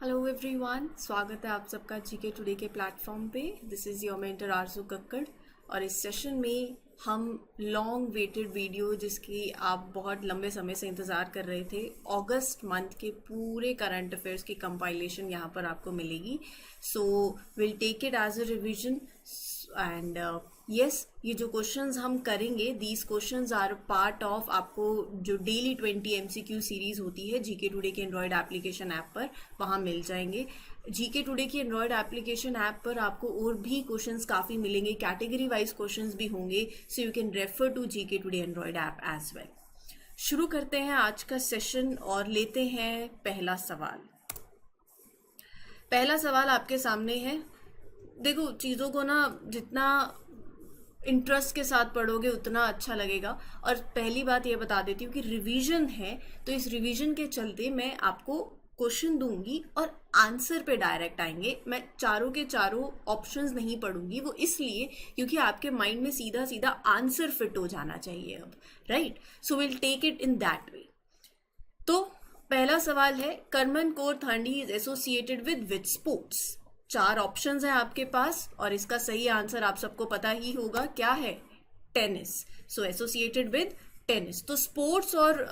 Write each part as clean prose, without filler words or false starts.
Hello everyone, स्वागत है आप सबका जीके टुडे के प्लेटफॉर्म पे। This is your mentor Arzoo Kakkar और इस सेशन में हम लॉन्ग वेटेड वीडियो जिसकी आप बहुत लंबे समय से इंतज़ार कर रहे थे, अगस्त मंथ के पूरे करंट अफेयर्स की कंपाइलेशन यहाँ पर आपको मिलेगी। So will take it as a revision and yes, ये जो क्वेश्चंस हम करेंगे, these questions are part of आपको जो डेली 20 एमसीक्यू सीरीज होती है जीके टुडे के एंड्रॉयड एप्लीकेशन ऐप पर, वहाँ मिल जाएंगे। जीके टुडे की एंड्रॉयड एप्लीकेशन ऐप पर आपको और भी क्वेश्चंस काफ़ी मिलेंगे, कैटेगरी वाइज क्वेश्चंस भी होंगे, so you can refer to GK today Android app as well. शुरू करते हैं आज का सेशन और लेते हैं पहला सवाल। पहला सवाल आपके सामने है। देखो, चीज़ों को ना जितना इंटरेस्ट के साथ पढ़ोगे उतना अच्छा लगेगा। और पहली बात ये बता देती हूँ कि रिवीजन है, तो इस रिवीजन के चलते मैं आपको क्वेश्चन दूंगी और आंसर पे डायरेक्ट आएंगे। मैं चारों के चारों ऑप्शंस नहीं पढ़ूंगी, वो इसलिए क्योंकि आपके माइंड में सीधा सीधा आंसर फिट हो जाना चाहिए अब, right? So will take it in that way. तो पहला सवाल है, Karman Kaur Thandi is associated with which sports? चार ऑप्शंस हैं आपके पास और इसका सही आंसर आप सबको पता ही होगा, क्या है? Tennis. So associated with tennis. तो स्पोर्ट्स और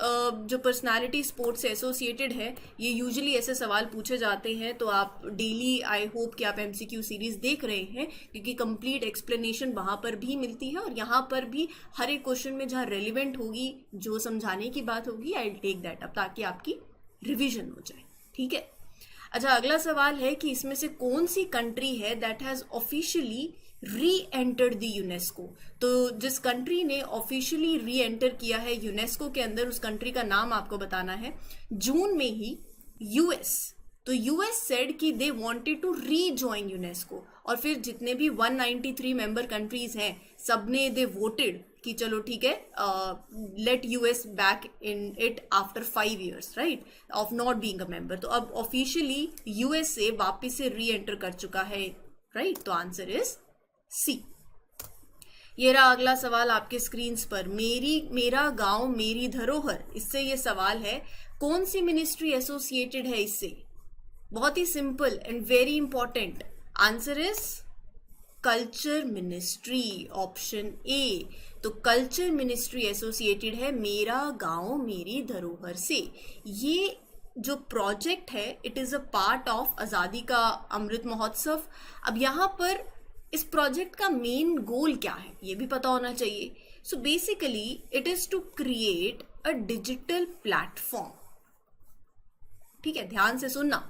जो पर्सनालिटी स्पोर्ट्स से एसोसिएटेड है, ये यूजुअली ऐसे सवाल पूछे जाते हैं। तो आप डेली, आई होप कि आप एमसीक्यू सीरीज देख रहे हैं, क्योंकि कंप्लीट एक्सप्लेनेशन वहां पर भी मिलती है और यहाँ पर भी हर एक क्वेश्चन में जहाँ रेलिवेंट होगी, जो समझाने की बात होगी, I will take that up ताकि आपकी रिविजन हो जाए। ठीक है। अच्छा, अगला सवाल है कि इसमें से कौन सी कंट्री है दैट हैज ऑफिशियली री एंटर्ड द यूनेस्को? तो जिस कंट्री ने ऑफिशियली री एंटर किया है यूनेस्को के अंदर, उस कंट्री का नाम आपको बताना है। जून में ही यूएस, तो यूएस सेड कि they wanted to rejoin UNESCO, और फिर जितने भी 193 मेंबर कंट्रीज हैं, सबने दे वोटेड कि चलो ठीक है, let US back in it after 5 years, right, of not being a member. तो अब ऑफिशियली यूएस से वापस से री एंटर कर चुका है, राइट? तो आंसर इज सी। ये रहा अगला सवाल आपके स्क्रीन पर, मेरा गांव मेरी धरोहर, इससे ये सवाल है, कौन सी मिनिस्ट्री एसोसिएटेड है इससे? बहुत ही simple and very important, answer is culture ministry, option A. तो कल्चर मिनिस्ट्री एसोसिएटेड है मेरा गांव मेरी धरोहर से। ये जो प्रोजेक्ट है, it is a part of आजादी का अमृत महोत्सव। अब यहाँ पर इस प्रोजेक्ट का मेन गोल क्या है, ये भी पता होना चाहिए। So basically it is to create a digital platform. ठीक है, ध्यान से सुनना।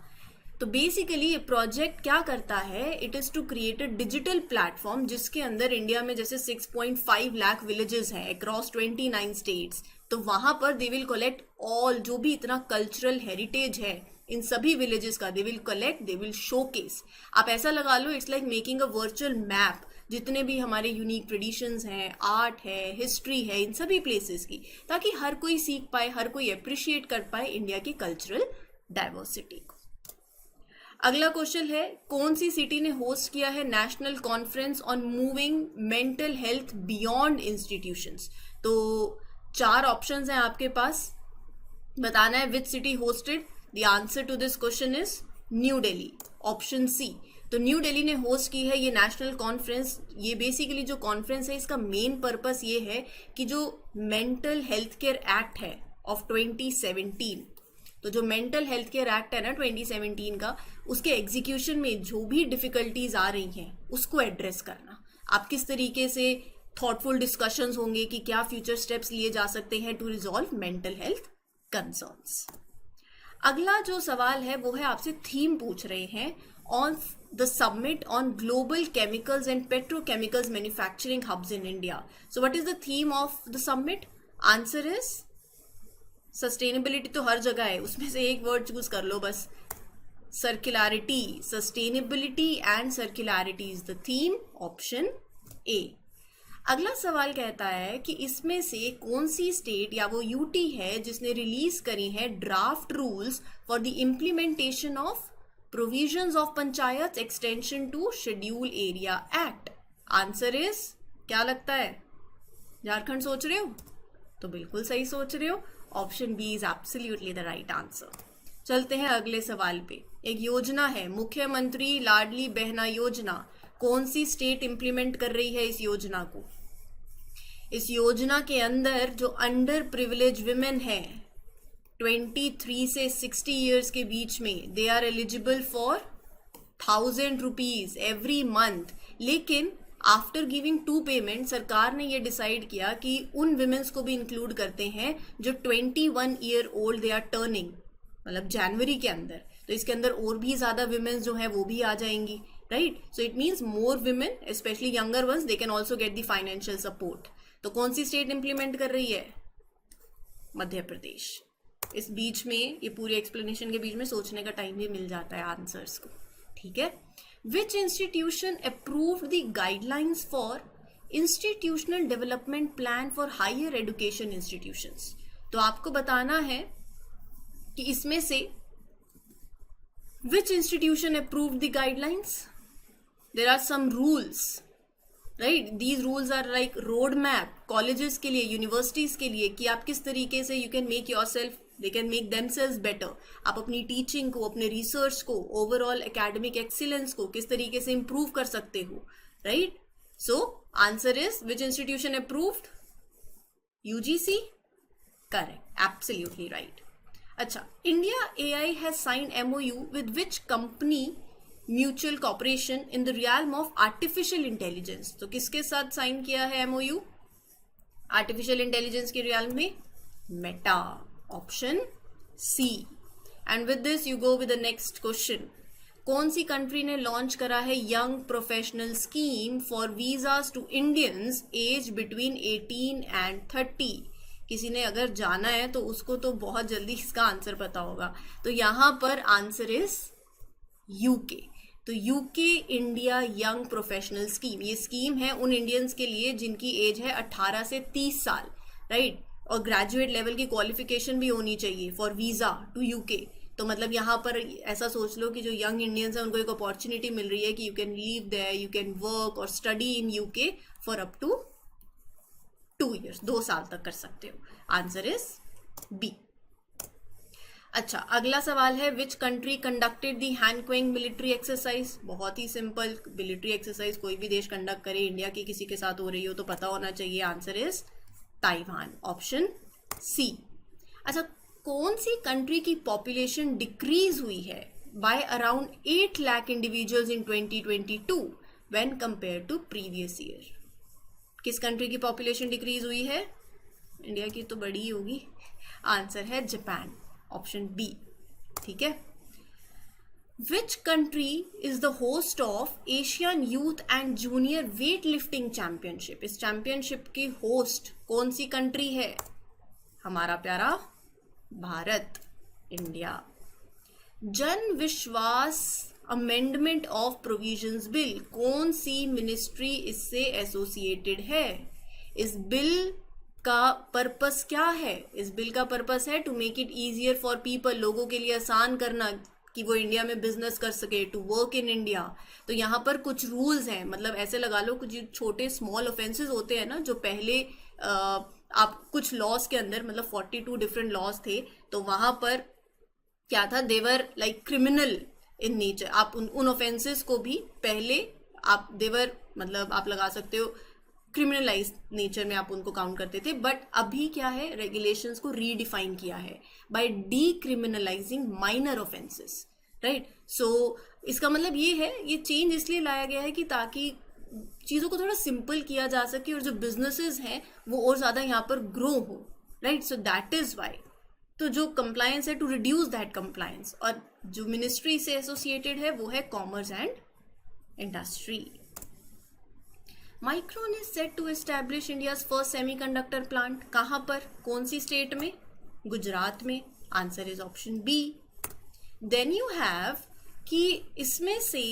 तो बेसिकली ये प्रोजेक्ट क्या करता है, it is to create a digital platform जिसके अंदर इंडिया में जैसे 6.5 लाख विलेजेस हैं अक्रॉस 29 स्टेट्स। तो वहां पर दे विल कलेक्ट ऑल, जो भी इतना कल्चरल हेरिटेज है इन सभी विलेजेस का, they will collect, they will showcase. आप ऐसा लगा लो, it's like making a virtual map, जितने भी हमारे यूनिक ट्रेडिशंस हैं, आर्ट है, हिस्ट्री है, इन सभी प्लेसेस की, ताकि हर कोई सीख पाए, हर कोई अप्रिशिएट कर पाए इंडिया की कल्चरल डाइवर्सिटी को। अगला क्वेश्चन है, कौन सी सिटी ने होस्ट किया है national conference on moving mental health beyond institutions? तो चार ऑप्शंस हैं आपके पास, बताना है which city hosted. The answer to this question is new Delhi, option C. तो न्यू दिल्ली ने होस्ट की है ये नेशनल कॉन्फ्रेंस। ये बेसिकली जो कॉन्फ्रेंस है, इसका मेन पर्पस ये है कि जो मेंटल हेल्थ केयर एक्ट है ऑफ 2017, तो जो मेंटल हेल्थ केयर एक्ट है ना 2017 का, उसके एग्जीक्यूशन में जो भी डिफिकल्टीज आ रही हैं उसको एड्रेस करना। आप किस तरीके से थॉटफुल डिस्कशंस होंगे कि क्या फ्यूचर स्टेप्स लिए जा सकते हैं to resolve mental health concerns. अगला जो सवाल है वो है, आपसे थीम पूछ रहे हैं on the summit on global chemicals and petrochemicals manufacturing hubs in India. So what is the theme of the summit? Answer is sustainability. तो हर जगह है, उसमें से एक वर्ड चूज कर लो बस, circularity. Sustainability and circularity is the theme, option A. अगला सवाल कहता है कि इसमें से कौन सी स्टेट या वो यूटी है जिसने रिलीज करी है draft rules for the implementation of provisions of panchayat extension to schedule area act? Answer is, क्या लगता है, झारखंड सोच रहे हो? तो बिल्कुल सही सोच रहे हो, option B is absolutely the right answer. चलते हैं अगले सवाल पे। एक योजना है मुख्यमंत्री लाडली बहना योजना, कौन सी स्टेट इंप्लीमेंट कर रही है इस योजना को? इस योजना के अंदर जो अंडर प्रिविलेज विमेन है 23 से 60 ईयर्स के बीच में, they are eligible for 1000 rupees every month. लेकिन आफ्टर गिविंग 2 पेमेंट सरकार ने ये डिसाइड किया कि उन विमेन्स को भी इंक्लूड करते हैं जो 21 year old they are turning, मतलब जनवरी के अंदर। तो इसके अंदर और भी ज्यादा विमेन्स जो है वो भी आ जाएंगी, right? So it means more women, specially younger once, they can also get the financial support. तो कौन सी स्टेट इंप्लीमेंट कर रही है? मध्य प्रदेश। इस बीच में, ये पूरे एक्सप्लेनेशन के बीच में सोचने का टाइम भी मिल जाता है आंसर्स को, ठीक है? Which institution approved the guidelines for institutional development plan for higher education institutions? तो आपको बताना है कि इसमें से which institution approved the guidelines? There are some rules, right? These rules are like road map colleges के लिए, यूनिवर्सिटीज के लिए, कि आप किस तरीके से you can make your self, they can make themselves better. आप अपनी टीचिंग को, अपने रिसर्च को, ओवरऑल एकेडमिक एक्सीलेंस को किस तरीके से इंप्रूव कर सकते हो, right? So answer is which institution approved? UGC, correct, absolutely right. अच्छा, India AI has signed MoU with which company mutual cooperation in the realm of artificial intelligence? तो किसके साथ साइन किया है एमओयू आर्टिफिशियल इंटेलिजेंस के realm में? Meta, option C. And with this you go with the next question. कौन सी country ने लॉन्च करा है young professional scheme for visas to Indians as between 18 and 30? किसी ने अगर जाना है तो उसको तो बहुत जल्दी इसका आंसर पता होगा। तो यहां पर आंसर इज यूके। तो UK India young professional scheme, ये स्कीम है उन इंडियंस के लिए जिनकी एज है 18 से 30 साल, राइट? और ग्रेजुएट लेवल की क्वालिफिकेशन भी होनी चाहिए फॉर वीजा टू यूके। तो मतलब यहाँ पर ऐसा सोच लो कि जो यंग इंडियंस है उनको एक अपॉर्चुनिटी मिल रही है कि you can live there, you can work और study in UK for up to 2 years, 2 साल तक कर सकते हो। Answer is B. अच्छा, अगला सवाल है which country conducted the Han Kuang military exercise? बहुत ही सिंपल, मिलिट्री एक्सरसाइज कोई भी देश कंडक्ट करे, इंडिया की किसी के साथ हो रही हो तो पता होना चाहिए। Answer is Taiwan, option C. अच्छा, कौन सी कंट्री की पॉपुलेशन डिक्रीज हुई है by around 8 lakh individuals in 2022 when compare to previous year? किस कंट्री की पॉपुलेशन डिक्रीज हुई है? इंडिया की तो बड़ी होगी। आंसर है जापान, ऑप्शन बी, ठीक है? Which country is the host of Asian youth and junior weight lifting championship? इस चैंपियनशिप की होस्ट कौन सी कंट्री है? हमारा प्यारा भारत, इंडिया। जन विश्वास अमेंडमेंट ऑफ प्रोविजंस बिल, कौन सी मिनिस्ट्री इससे एसोसिएटेड है? इस बिल का पर्पस क्या है? इस बिल का पर्पस है to make it easier for people, लोगों के लिए आसान करना कि वो इंडिया में बिजनेस कर सके, टू वर्क इन इंडिया। तो यहाँ पर कुछ रूल्स हैं, मतलब ऐसे लगा लो कुछ छोटे स्मॉल ऑफेंसेस होते हैं ना, जो पहले आप कुछ लॉज के अंदर, मतलब 42 डिफरेंट लॉज थे, तो वहां पर क्या था, देवर लाइक क्रिमिनल इन नेचर। आप उन ऑफेंसेस को भी पहले आप देवर, मतलब आप लगा सकते हो क्रिमिनलाइज नेचर में आप उनको काउंट करते थे। बट अभी क्या है, रेगुलेशंस को रीडिफाइन किया है बाय डीक्रिमिनलाइजिंग माइनर ऑफेंसेस, राइट? सो इसका मतलब ये है, ये चेंज इसलिए लाया गया है कि ताकि चीज़ों को थोड़ा सिंपल किया जा सके और जो बिजनेसेस हैं वो और ज़्यादा यहाँ पर ग्रो हो, right? So that is why. तो जो कंप्लायंस है, टू रिड्यूस दैट कंप्लायंस, और जो मिनिस्ट्री से एसोसिएटेड है वो है commerce and industry. Micron is set to establish India's first semiconductor plant, कहां पर, कौन सी स्टेट में? गुजरात में। Answer is option B. Then you have कि इसमें से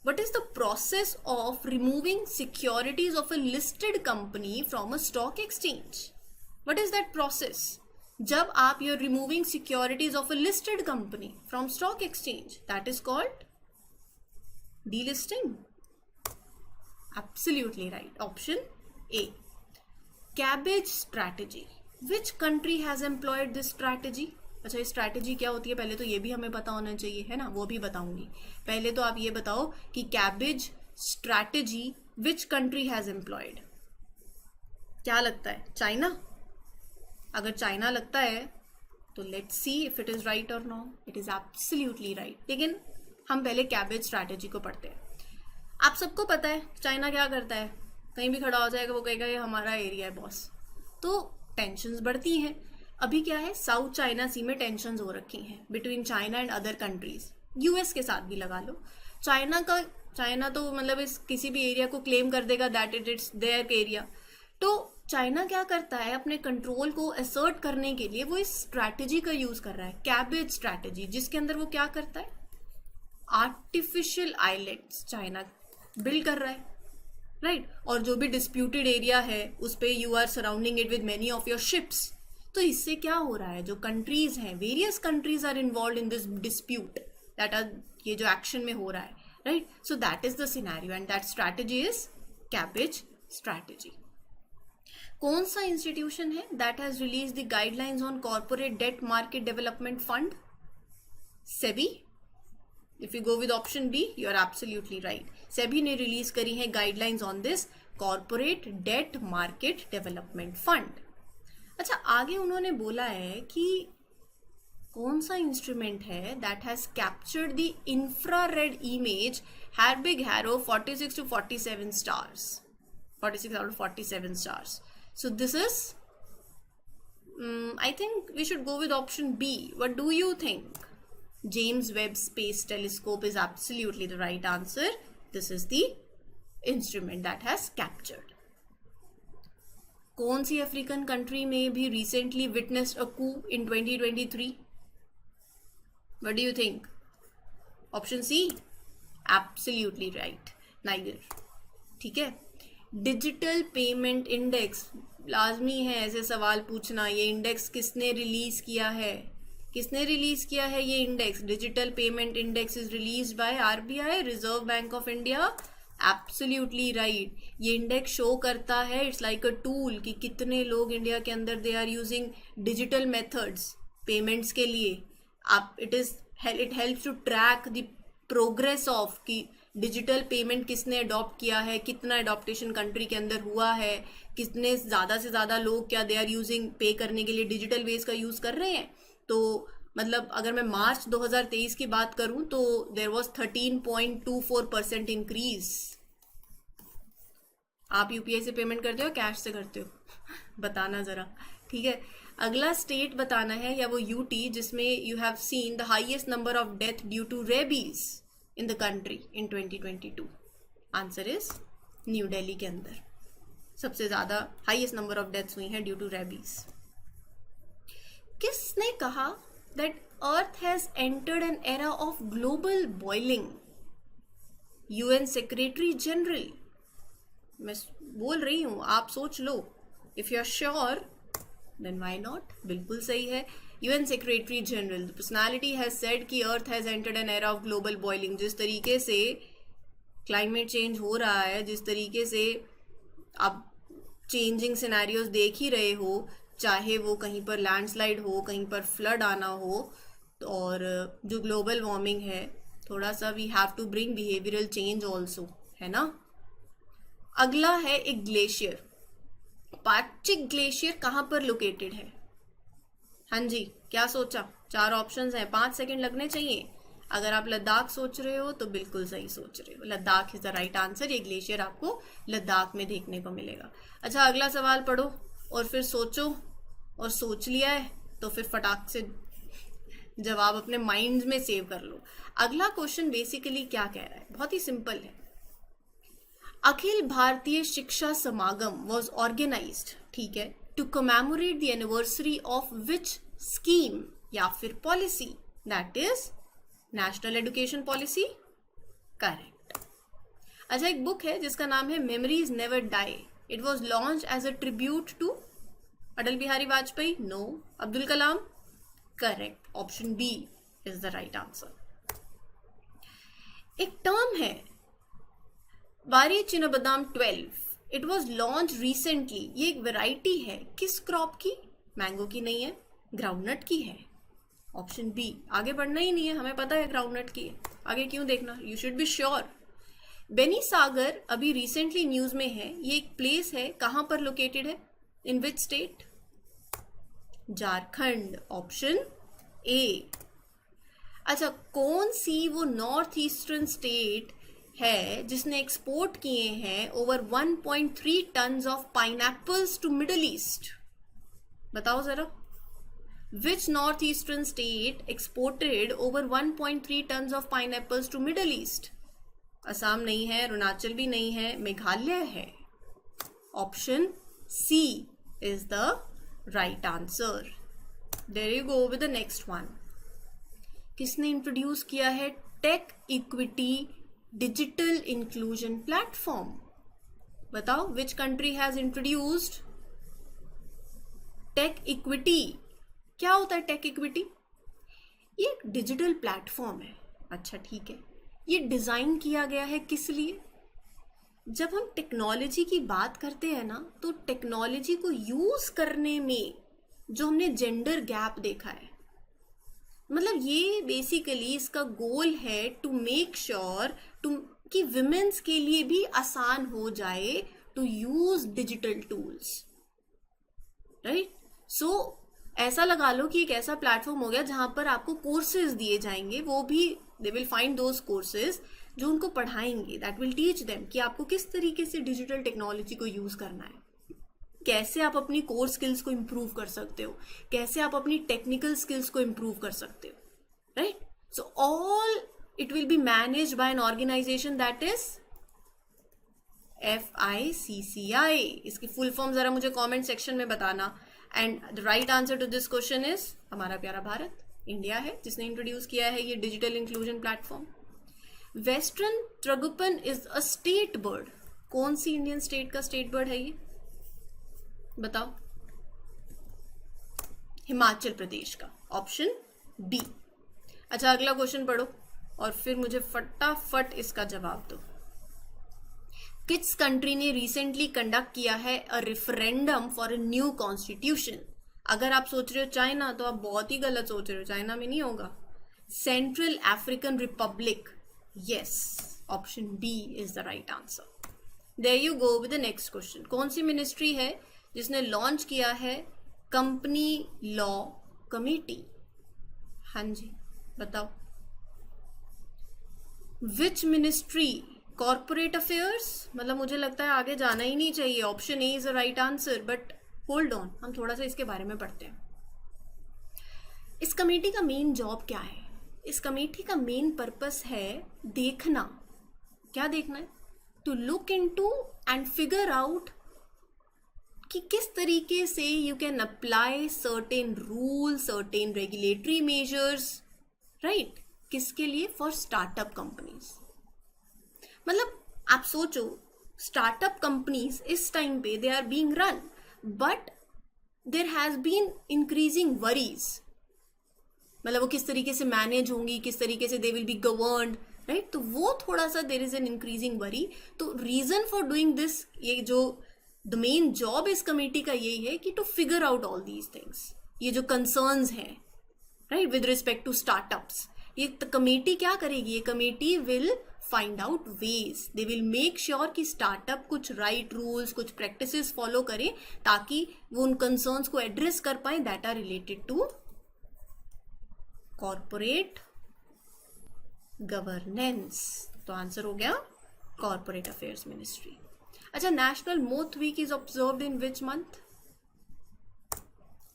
what is the process of removing securities of a listed company from a stock exchange? What is that process? जब आप you're removing securities of a listed company from stock exchange, that is called delisting. Absolutely right. Option A. Cabbage strategy. Which country has employed this strategy? अच्छा, ये strategy क्या होती है पहले तो ये भी हमें पता होना चाहिए, है ना, वो भी बताऊंगी। पहले तो आप ये बताओ कि cabbage strategy which country has employed. क्या लगता है, चाइना? अगर चाइना लगता है तो let's see if it is right और no. It is absolutely right. लेकिन हम पहले कैबेज स्ट्रैटेजी को पढ़ते हैं। आप सबको पता है चाइना क्या करता है, कहीं भी खड़ा हो जाएगा वो कहेगा ये हमारा एरिया है बॉस। तो टेंशंस बढ़ती हैं। अभी क्या है, साउथ चाइना सी में टेंशंस हो रखी हैं between China and other countries, US के साथ भी लगा लो। चाइना तो मतलब इस किसी भी एरिया को क्लेम कर देगा दैट इट्स देयर एरिया। तो चाइना क्या करता है, अपने कंट्रोल को असर्ट करने के लिए वो इस स्ट्रैटेजी का यूज कर रहा है, कैबेज स्ट्रैटेजी, जिसके अंदर वो क्या करता है, आर्टिफिशियल आइलैंड्स चाइना बिल्ड कर रहा है, राइट। और जो भी डिस्प्यूटेड एरिया है उस पे you are surrounding it with many of your ships. तो इससे क्या हो रहा है, जो कंट्रीज हैं, various countries are involve in this dispute that are, ये जो एक्शन में हो रहा है, right. So that is the scenario and that strategy is cabbage strategy. कौन सा इंस्टीट्यूशन है that has release the guidelines on corporate debt market development fund? SEBI. If you go with option B, you are absolutely right. SEBI ने release करी है guidelines on this corporate debt market development fund. अच्छा, आगे उन्होंने बोला है कि कौन सा इंस्ट्रूमेंट है that has captured the infrared image Herbig Haro 46 to 47 stars, 46 out of 47 stars. So this is I think we should go with option B. What do you think? James Webb Space Telescope is absolutely the right answer. This is the instrument that has captured. कौन सी African country में भी recently witnessed a coup in 2023? What do you think? Option C? Absolutely right. Niger. ठीक है। Digital payment index, लाजमी है ऐसे सवाल पूछना। ये इंडेक्स किसने रिलीज किया है? किसने रिलीज किया है ये index? Digital payment index is release by RBI, reserve bank of India. Absolutely right. ये इंडेक्स शो करता है, इट्स लाइक अ टूल, कि कितने लोग इंडिया के अंदर they are using digital methods payments के लिए। आप it helps to track the progress of कि डिजिटल पेमेंट किसने अडॉप्ट किया है, कितना अडॉप्टेशन कंट्री के अंदर हुआ है, कितने ज़्यादा से ज़्यादा लोग क्या दे आर यूजिंग पे करने के लिए डिजिटल वेज का यूज़ कर रहे हैं। तो मतलब अगर मैं मार्च 2023 की बात करूं तो देयर वाज 13.24% इंक्रीज। आप यूपीआई से पेमेंट करते हो, कैश से करते हो? बताना जरा, ठीक है। अगला स्टेट बताना है, या वो यूटी, जिसमें you have seen the highest number of death due to rabies in the country in 2022। Answer is new Delhi के अंदर सबसे ज्यादा हाईएस्ट नंबर ऑफ डेथ्स हुई हैं ड्यू टू रेबीज। किसने कहा that earth has entered an era of global boiling? UN secretary general. मैं बोल रही हूं, आप सोच लो। If you are sure then why not, बिल्कुल सही है। UN secretary general, the personality has said कि earth has entered an era of global boiling. जिस तरीके से क्लाइमेट चेंज हो रहा है, जिस तरीके से आप चेंजिंग सिनेरियोज देख ही रहे हो, चाहे वो कहीं पर लैंडस्लाइड हो, कहीं पर फ्लड आना हो, और जो ग्लोबल वार्मिंग है, थोड़ा सा we have to bring behavioural change also, है ना। अगला है एक ग्लेशियर। पाक्चिक ग्लेशियर कहाँ पर लोकेटेड है? हाँ जी, क्या सोचा? 4 ऑप्शंस हैं, 5 सेकेंड लगने चाहिए। अगर आप लद्दाख सोच रहे हो तो बिल्कुल सही सोच रहे हो, Ladakh is the right answer. ये ग्लेशियर आपको लद्दाख में देखने को मिलेगा। अच्छा, अगला सवाल पढ़ो और फिर सोचो, और सोच लिया है तो फिर फटाक से जवाब अपने माइंड में सेव कर लो। अगला क्वेश्चन बेसिकली क्या कह रहा है, बहुत ही सिंपल है। अखिल भारतीय शिक्षा समागम वॉज ऑर्गेनाइज्ड, ठीक है, to commemorate the anniversary of which scheme या फिर policy? That is national education policy. Correct. अच्छा, एक बुक है जिसका नाम है memories never die. It was launch as a tribute to Atal Bihari Vajpayee? No. Abdul Kalam? Correct, option B is the right answer. एक term है Vari Chinabadam 12, it was launch recently. ये एक वेराइटी है किस क्रॉप की? मैंगो की नहीं है, ग्राउंडनट की है। Option B. आगे बढ़ना ही नहीं है, हमें पता है ग्राउंडनट की है, आगे क्यों देखना, you should be sure. Benisagar अभी रिसेंटली न्यूज में है, ये एक प्लेस है, कहां पर लोकेटेड है, in which state, Jharkhand, option A. अच्छा, कौन सी वो नॉर्थ ईस्टर्न स्टेट है जिसने एक्सपोर्ट किए हैं over 1.3 tons of pineapples to Middle East, बताओ जरा। Which north eastern state exported over 1.3 tons of pineapples to Middle East? Assam नहीं है, अरुणाचल भी नहीं है, मेघालय है। Option C is the right answer. There you go with the next one. किसने introduce किया है tech equity digital inclusion platform? बताओ, which country has introduced tech equity? क्या होता है टेक इक्विटी? ये एक डिजिटल प्लेटफॉर्म है। अच्छा ठीक है, ये डिजाइन किया गया है किस लिए? जब हम टेक्नोलॉजी की बात करते हैं ना, तो टेक्नोलॉजी को यूज करने में जो हमने जेंडर गैप देखा है, मतलब ये बेसिकली इसका गोल है टू मेक श्योर कि विमेन्स के लिए भी आसान हो जाए to use digital tools, right. So ऐसा लगा लो कि एक ऐसा प्लेटफॉर्म हो गया जहां पर आपको कोर्सेज दिए जाएंगे, वो भी they will find those courses जो उनको पढ़ाएंगे, दैट विल टीच देम कि आपको किस तरीके से डिजिटल टेक्नोलॉजी को यूज करना है, कैसे आप अपनी कोर स्किल्स को इम्प्रूव कर सकते हो, कैसे आप अपनी टेक्निकल स्किल्स को इम्प्रूव कर सकते हो, right. So all it will be managed by an organisation that is FICCI। इसकी फुल फॉर्म जरा मुझे कमेंट सेक्शन में बताना। And the right answer to this question is हमारा प्यारा भारत, इंडिया है जिसने इंट्रोड्यूस किया है ये digital inclusion platform. Western tragopan is a state bird. कौन सी इंडियन स्टेट का स्टेट बर्ड है ये, बताओ? हिमाचल प्रदेश का, ऑप्शन बी। अच्छा, अगला क्वेश्चन पढ़ो और फिर मुझे फटाफट इसका जवाब दो। किस कंट्री ने रिसेंटली कंडक्ट किया है a referendum for a new constitution? अगर आप सोच रहे हो चाइना, तो आप बहुत ही गलत सोच रहे हो, चाइना में नहीं होगा। Central African Republic, yes, option B is the right answer. There you go with the next question. कौन सी मिनिस्ट्री है जिसने लॉन्च किया है कंपनी लॉ कमेटी? हाँ जी, बताओ। Which ministry? Corporate affairs? मतलब मुझे लगता है आगे जाना ही नहीं चाहिए, option A is the right answer, but hold on, हम थोड़ा सा इसके बारे में पढ़ते हैं। इस कमेटी का मेन जॉब क्या है? इस कमेटी का मेन पर्पस है देखना, क्या देखना है? To look into and figure out कि किस तरीके से you can apply certain rule, certain regulatory measures, right. किसके लिए? For startup companies. मतलब आप सोचो, स्टार्टअप कंपनीज इस टाइम पे they are being run, but there has been increasing worries, मतलब वो किस तरीके से मैनेज होंगी, किस तरीके से they will be governed, right. तो वो थोड़ा सा there is an increasing worry. तो रीजन फॉर डूइंग दिस, ये जो द मेन जॉब इस कमेटी का यही है कि to figure out all these things, ये जो कंसर्न्स हैं, right, with respect to startups. ये कमेटी क्या करेगी? ये committee will find out ways, they will make sure कि स्टार्टअप कुछ राइट रूल्स, कुछ प्रैक्टिसेस फॉलो करें ताकि वो उन कंसर्न्स को एड्रेस कर पाए that are related to corporate governance. तो आंसर हो गया कॉर्पोरेट अफेयर्स मिनिस्ट्री। अच्छा, national moth week is observed in which month?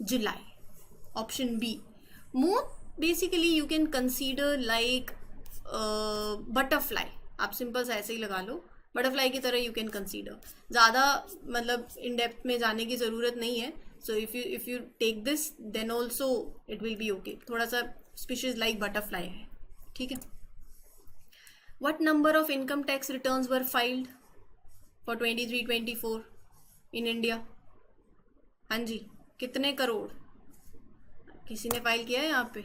July, option B. Moth basically you can consider like butterfly, आप सिंपल सा ऐसे ही लगा लो, बटरफ्लाई की तरह यू कैन कंसीडर। ज़्यादा मतलब इन डेप्थ में जाने की ज़रूरत नहीं है। So if you take this then also it will be okay, थोड़ा सा स्पीशीज लाइक बटरफ्लाई है, ठीक है। What number of income tax returns were filed for 23-24 in India? हाँ जी, कितने करोड़ किसी ने फाइल किया है यहाँ पे?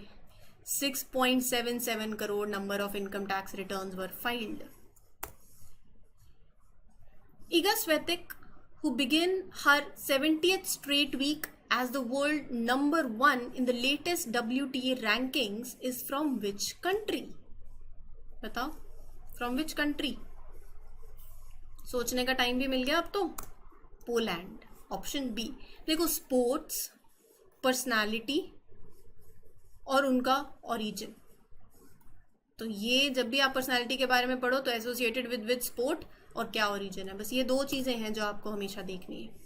6.77 crore number of income tax returns were filed. Iga Swiatek, who began her 70th straight week as the world number 1 in the latest WTA rankings is from which country? बताओ, from which country? सोचने का time भी मिल गया अब तो. Poland. Option B. देखो, sports, personality और उनका ओरिजिन. तो ये जब भी आप पर्सनालिटी के बारे में पढ़ो तो एसोसिएटेड विद स्पोर्ट और क्या ओरिजिन है, बस ये दो चीजें हैं जो आपको हमेशा देखनी है.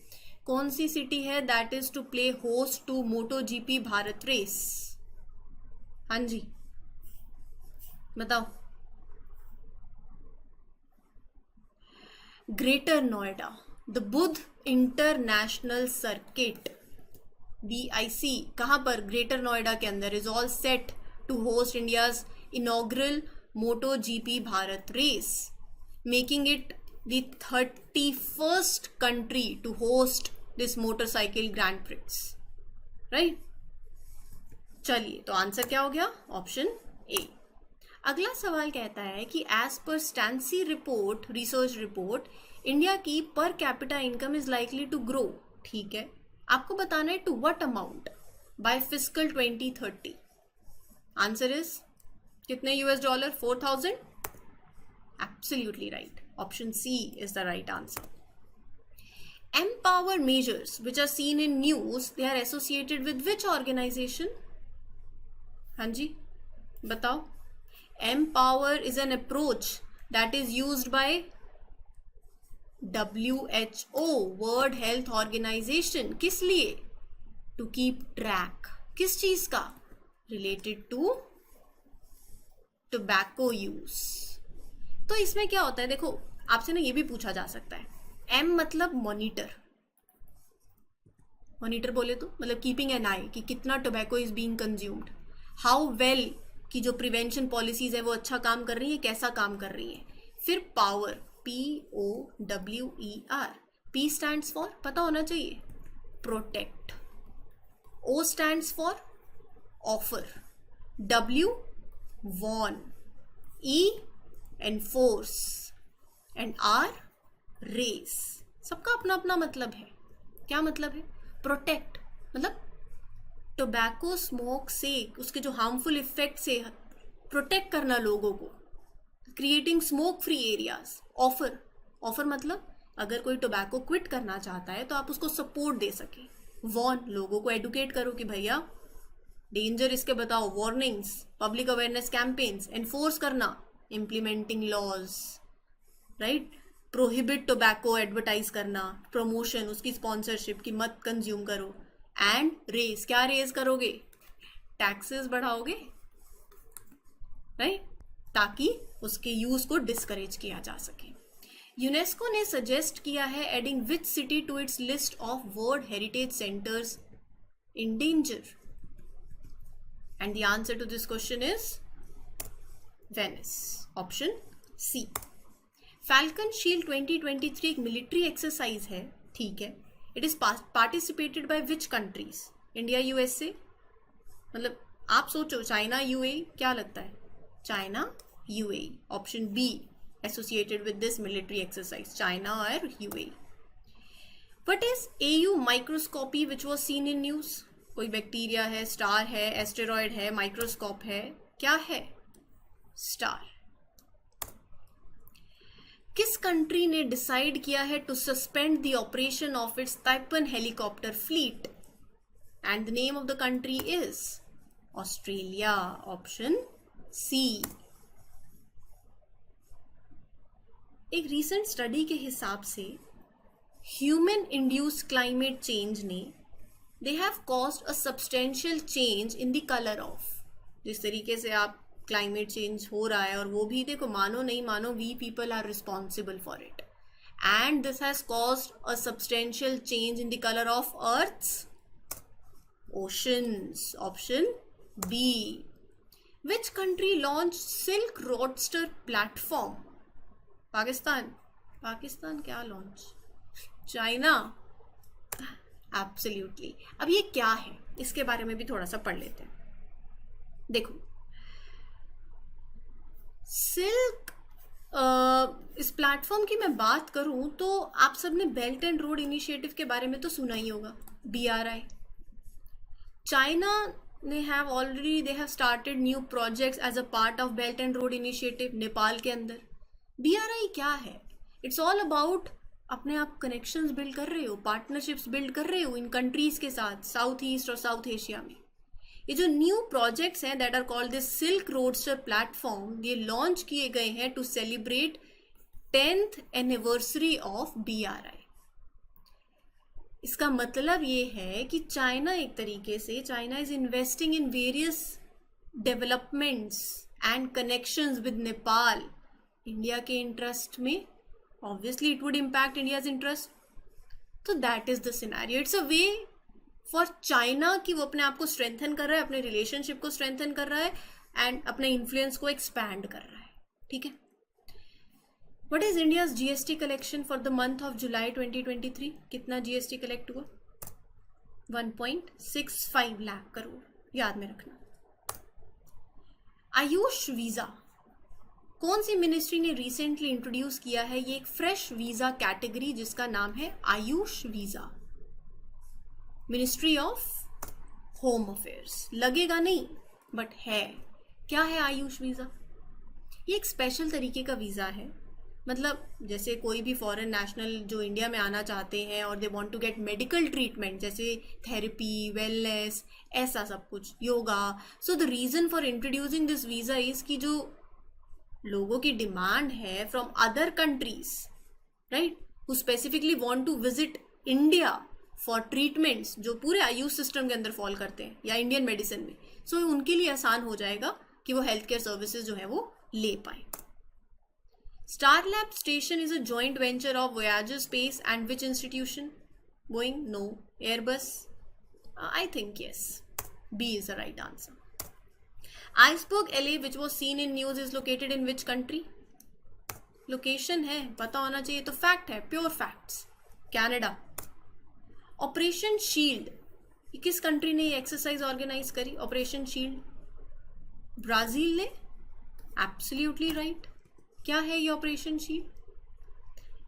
कौन सी सिटी है that is to play host to moto GP Bharat race? हाँ जी, बताओ. Greater Noida. The Buddh international circuit, BIC, कहाँ पर? ग्रेटर नोएडा के अंदर. Is all set to host India's inaugural moto GP Bharat race, making it the 31st country to host this motorcycle Grand Prix, right? चलिए, तो answer क्या हो गया? Option A. अगला सवाल कहता है कि as per stancy report, research report, India की per capita income is likely to grow. ठीक है, आपको बताना है to what amount by fiscal 2030. Answer is कितने $? 4,000. Absolutely right. Option C is the right answer. Empower measures which are seen in news, they are associated with which organization? हाँ जी, बताओ. Empower is an approach that is used by WHO, World Health Organization. किस लिए? To keep track. किस चीज का? Related to tobacco use. तो इसमें क्या होता है, देखो आपसे ना ये भी पूछा जा सकता है. M मतलब मॉनिटर. मॉनिटर बोले तो मतलब कीपिंग एन आई कि कितना tobacco is being consumed. How well की जो प्रिवेंशन पॉलिसीज है वो अच्छा काम कर रही है, कैसा काम कर रही है. फिर power, POWER. P stands for, पता होना चाहिए, protect. O stands for offer. W warn. E enforce and R race. सबका अपना अपना मतलब है. क्या मतलब है? प्रोटेक्ट मतलब टोबैको स्मोक से, उसके जो हार्मफुल इफेक्ट से प्रोटेक्ट करना लोगों को, creating smoke free areas. Offer, offer मतलब अगर कोई टोबैको क्विट करना चाहता है तो आप उसको सपोर्ट दे सके. वॉर्न, लोगों को एडुकेट करो कि भैया डेंजर इसके बताओ, warnings, public awareness campaigns. Enforce करना, implementing laws, right? Prohibit tobacco, advertise करना, प्रमोशन, उसकी स्पॉन्सरशिप की मत कंज्यूम करो. एंड रेस, क्या रेस करोगे? टैक्सेस बढ़ाओगे, राइट? ताकि उसके यूज को डिस्करेज किया जा सके. यूनेस्को ने सजेस्ट किया है adding which city to its list of world heritage centres in danger. And the answer to this question is Venice. Option C. Falcon shield 2023 एक मिलिट्री एक्सरसाइज है. ठीक है, it is participated by which countries? India, USA. मतलब आप सोचो, China, UAE, क्या लगता है? China, UAE. Option B associated with this military exercise, China और UAE. What is AU microscopy which was seen in news? कोई बैक्टीरिया है, star है, एस्टेरॉयड है, माइक्रोस्कोप है, क्या है? स्टार. किस कंट्री ने डिसाइड किया है to suspend the operation of its taipan helicopter fleet? And the name of the country is Australia. Option C. एक रिसेंट स्टडी के हिसाब से ह्यूमन इंड्यूस्ड क्लाइमेट चेंज ने they have caused a substantial change in the colour of. जिस तरीके से आप climate change हो रहा है, और वो भी देखो, मानो नहीं मानो, we people are responsible for it. And this has caused a substantial change in the colour of earth's oceans. Option B. Which country launch silk roadster platform? Pakistan. Pakistan क्या लॉन्च? चाइना. एब्सोल्युटली. अब ये क्या है, इसके बारे में भी थोड़ा सा पढ़ लेते हैं. देखो, सिल्क, इस प्लेटफॉर्म की मैं बात करूं तो आप सबने बेल्ट एंड रोड इनिशिएटिव के बारे में तो सुना ही होगा. BRI, चाइना ने have already they have started new projects as a part of belt and road initiative Nepal के अंदर। बीआरआई क्या है? इट्स ऑल अबाउट अपने आप कनेक्शंस बिल्ड कर रहे हो, पार्टनरशिप्स बिल्ड कर रहे हो इन कंट्रीज के साथ, साउथ ईस्ट और साउथ एशिया में। ये जो न्यू प्रोजेक्ट्स हैं that are called this silk roadster platform, ये लॉन्च किए गए हैं to celebrate 10th anniversary of BRI. इसका मतलब ये है कि चाइना एक तरीके से China is investing in various developments and connections with Nepal India के इंटरेस्ट में। Obviously it would impact India's interest, तो that is the scenario. It's a way for China कि वो अपने आप को स्ट्रेंथन कर रहा है, अपने रिलेशनशिप को स्ट्रेंथन कर रहा है एंड अपने इन्फ्लुएंस को एक्सपैंड कर रहा है। ठीक है। What is India's GST collection for the month of July 2023? कितना GST कलेक्ट हुआ? 1.65 लाख करोड़, याद में रखना। आयुष वीजा कौन सी मिनिस्ट्री ने रिसेंटली इंट्रोड्यूस किया है? ये एक फ्रेश वीजा कैटेगरी जिसका नाम है Ayush visa, ministry of home affairs. लगेगा नहीं बट है। क्या है आयुष वीजा? ये एक स्पेशल तरीके का वीजा है। मतलब जैसे कोई भी फॉरेन नेशनल जो इंडिया में आना चाहते हैं और they want to get medical treatment, जैसे थेरेपी, वेलनेस, ऐसा सब कुछ, yoga. So the reason for introducing this visa is कि जो लोगों की डिमांड है from other countries, right, who specifically want to visit India for treatments जो पूरे आयुष सिस्टम के अंदर फॉल करते हैं या इंडियन मेडिसिन में, सो उनके लिए आसान हो जाएगा कि वो हेल्थ केयर सर्विसेज जो है वो ले पाए। Starlab station is a joint venture of Voyager Space and which institution? Boeing? No. Airbus? I think yes. B is the right answer. Iceberg LA which was seen in news is located in which country? Location है, पता होना चाहिए, तो fact है, pure facts. Canada. Operation Shield, किस country ने ये exercise organise करी? ऑपरेशन शील्ड ब्राजील ने। Absolutely right. क्या है ये ऑपरेशन शील्ड?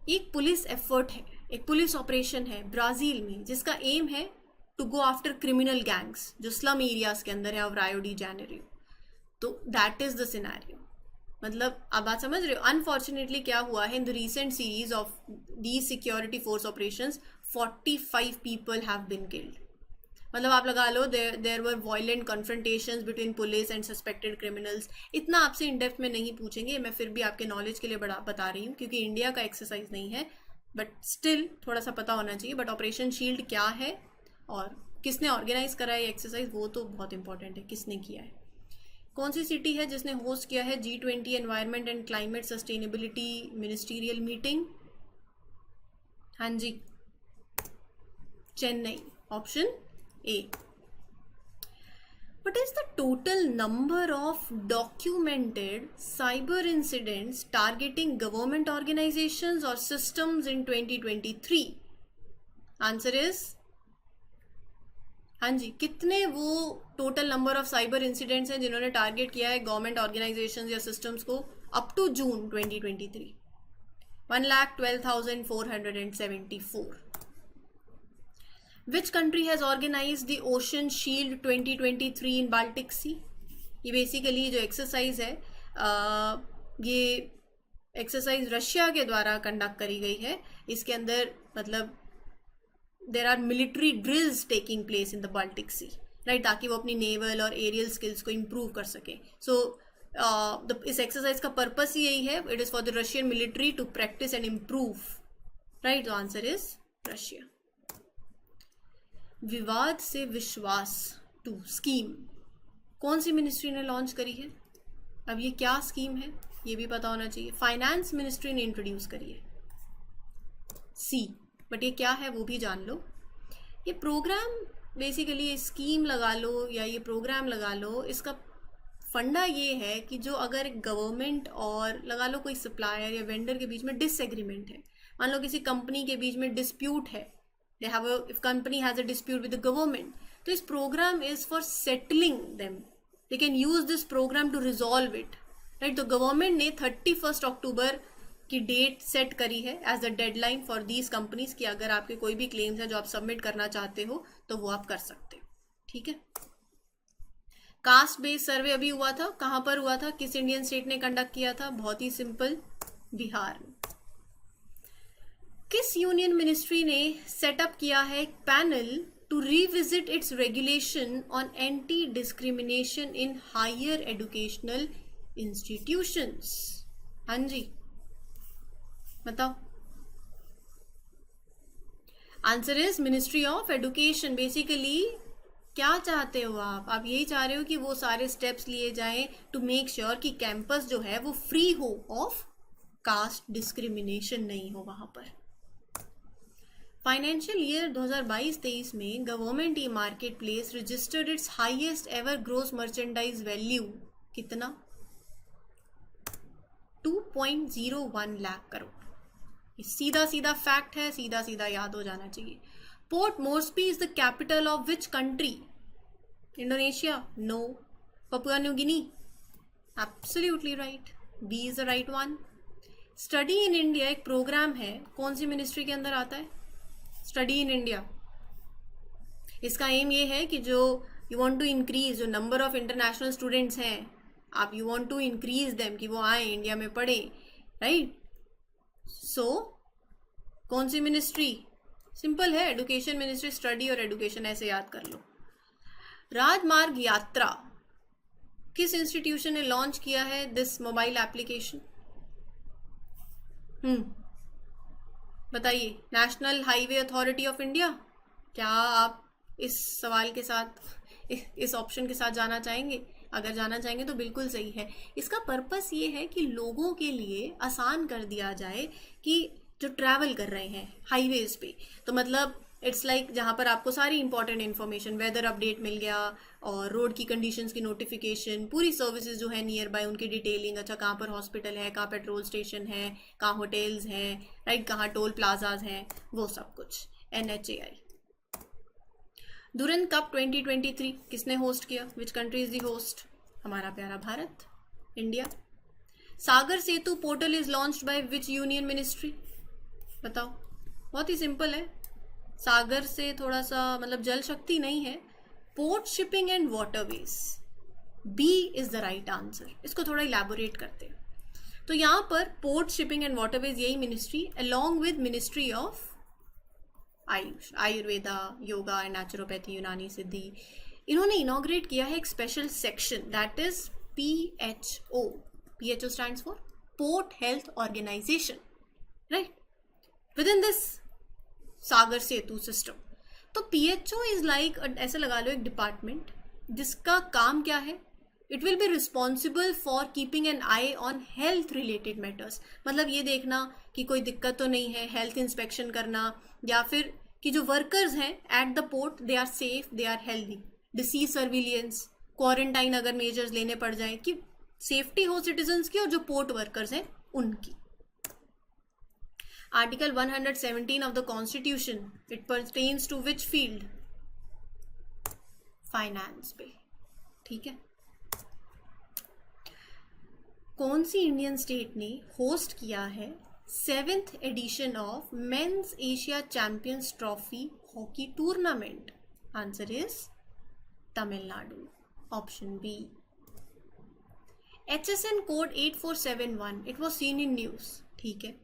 एक पुलिस एफर्ट है, एक पुलिस ऑपरेशन है ब्राजील में जिसका एम है to go after criminal gangs जो स्लम एरियाज के अंदर है ऑफ रायो डी जेनेरियो। तो दैट इज द सिनेरियो। मतलब आप बात समझ रहे हो? अनफॉर्चुनेटली क्या हुआ है, in the recent series of the security force operations 45 people have been killed. मतलब आप लगा लो there were violent confrontations between police and suspected criminals. इतना आपसे इन डेप्थ में नहीं पूछेंगे, मैं फिर भी आपके नॉलेज के लिए बता रही हूँ क्योंकि इंडिया का एक्सरसाइज नहीं है, बट स्टिल थोड़ा सा पता होना चाहिए। बट ऑपरेशन शील्ड क्या है और किसने ऑर्गेनाइज करा है एक्सरसाइज, वो तो बहुत इंपॉर्टेंट है, किसने किया है। कौन सी सिटी है जिसने होस्ट किया है G20 environment and climate sustainability ministerial meeting? हाँ जी, Chennai, option A. What is the total number of documented cyber incidents targeting government organizations or systems in 2023? Answer is, हाँ जी, कितने वो total number of cyber incidents हैं जिन्होंने target किया है government organisations या सिस्टम्स को up to June 2023? 1,12,474. Which country has organized the Ocean Shield 2023 in Baltic Sea? ये बेसिकली जो एक्सरसाइज है ये एक्सरसाइज रशिया के द्वारा कंडक्ट करी गई है। इसके अंदर मतलब there are military drills taking place in the Baltic Sea, right, ताकि वो अपनी नेवल और एरियल स्किल्स को इम्प्रूव कर सके। सो इस एक्सरसाइज का पर्पस ही यही है, it is for the Russian military to practice and improve, right. The answer is Russia. विवाद से विश्वास 2 स्कीम कौन सी मिनिस्ट्री ने लॉन्च करी है? अब ये क्या स्कीम है ये भी पता होना चाहिए। फाइनेंस मिनिस्ट्री ने इंट्रोड्यूस करी है, सी, बट ये क्या है वो भी जान लो। ये प्रोग्राम बेसिकली स्कीम लगा लो या ये प्रोग्राम लगा लो, इसका फंडा ये है कि जो अगर गवर्नमेंट और लगा लो कोई सप्लायर या वेंडर के बीच में डिसएग्रीमेंट है, मान लो किसी कंपनी के बीच में डिस्प्यूट है, if company has a dispute with the government, तो इस program is for settling them. They can use this program to resolve it, right? तो government ने 31 अक्टूबर की डेट सेट करी है as a deadline for these companies कि अगर आपके कोई भी क्लेम्स हैं जो आप सबमिट करना चाहते हो तो वो आप कर सकते हो, ठीक है। कास्ट बेस्ड सर्वे अभी हुआ था, कहां पर हुआ था, किस इंडियन स्टेट ने कंडक्ट किया था? बहुत ही सिंपल, बिहार में। किस यूनियन मिनिस्ट्री ने सेटअप किया है एक panel to revisit its regulation on anti discrimination in higher educational institutions? हाँ जी, बताओ। Answer is ministry of education. Basically क्या चाहते हो आप यही चाह रहे हो कि वो सारे स्टेप्स लिए जाएं टू मेक श्योर कि कैंपस जो है वो फ्री हो ऑफ कास्ट डिस्क्रिमिनेशन, नहीं हो वहां पर। फाइनेंशियल ईयर 2022-23 में government e marketplace registered its highest ever gross merchandise value कितना? 2.01 लाख करोड़। सीधा सीधा फैक्ट है, सीधा सीधा याद हो जाना चाहिए। Port Moresby is the capital of which country? Indonesia? No. Papua New Guinea? Absolutely right, B is the right one. Study in India एक प्रोग्राम है, कौन सी मिनिस्ट्री के अंदर आता है? Study in India. इसका एम ये है कि जो यू वांट टू इंक्रीज, जो नंबर ऑफ इंटरनेशनल स्टूडेंट्स हैं, आप you want to increase them, कि वो आए इंडिया में पढ़े, राइट? सो कौन सी मिनिस्ट्री? सिंपल है, एजुकेशन मिनिस्ट्री। स्टडी और एजुकेशन ऐसे याद कर लो। राजमार्ग यात्रा किस इंस्टीट्यूशन ने लॉन्च किया है दिस मोबाइल एप्लीकेशन? बताइए। National highway authority of India? क्या आप इस सवाल के साथ, इस ऑप्शन के साथ जाना चाहेंगे? अगर जाना चाहेंगे तो बिल्कुल सही है। इसका पर्पस ये है कि लोगों के लिए आसान कर दिया जाए कि जो ट्रैवल कर रहे हैं हाईवेज पे, तो मतलब इट्स लाइक जहाँ पर आपको सारी इंपॉर्टेंट इन्फॉर्मेशन, वेदर अपडेट मिल गया और रोड की कंडीशंस की नोटिफिकेशन, पूरी सर्विसेज जो है नियर बाय उनकी डिटेलिंग, अच्छा कहाँ पर हॉस्पिटल है, कहाँ पेट्रोल स्टेशन है, कहाँ होटल्स हैं, राइट, कहाँ टोल प्लाजाज हैं, वो सब कुछ। NHAI। दुरंत कप 2023 किसने होस्ट किया? विच कंट्री इज द होस्ट? हमारा प्यारा Bharat, India. Sagar Setu portal is launched by which union ministry? बताओ। बहुत ही सिंपल है, सागर से थोड़ा सा मतलब जल शक्ति नहीं है, port shipping and waterways. B is the right answer. इसको थोड़ा इलैबोरेट करते हैं। तो यहाँ पर पोर्ट शिपिंग एंड वाटरवेज यही ministry along with ministry of AYUSH, Ayurveda, yoga and naturopathy, Unani Siddhi, इन्होंने इनॉग्रेट किया है एक special section that is PHO। PHO stands for port health organisation, right, within this Sagar Setu system. तो PHO इज लाइक, ऐसे लगा लो, एक डिपार्टमेंट जिसका काम क्या है? It will be responsible for keeping an I on health related matters. मतलब ये देखना कि कोई दिक्कत तो नहीं है, हेल्थ इंस्पेक्शन करना, या फिर कि जो वर्कर्स हैं at the port they are safe, they are healthy, disease surveillance, quarantine अगर मेजर्स लेने पड़ जाए, कि सेफ्टी हो सिटीजन्स की और जो पोर्ट वर्कर्स हैं उनकी। Article 117 of the Constitution, it pertains to which field? Finance पे, ठीक है। कौन सी इंडियन स्टेट ने होस्ट किया है 7th edition of men's Asia champions trophy hockey tournament? Answer is Tamil Nadu, option B. HSN code 8471, it was seen in news, ठीक है,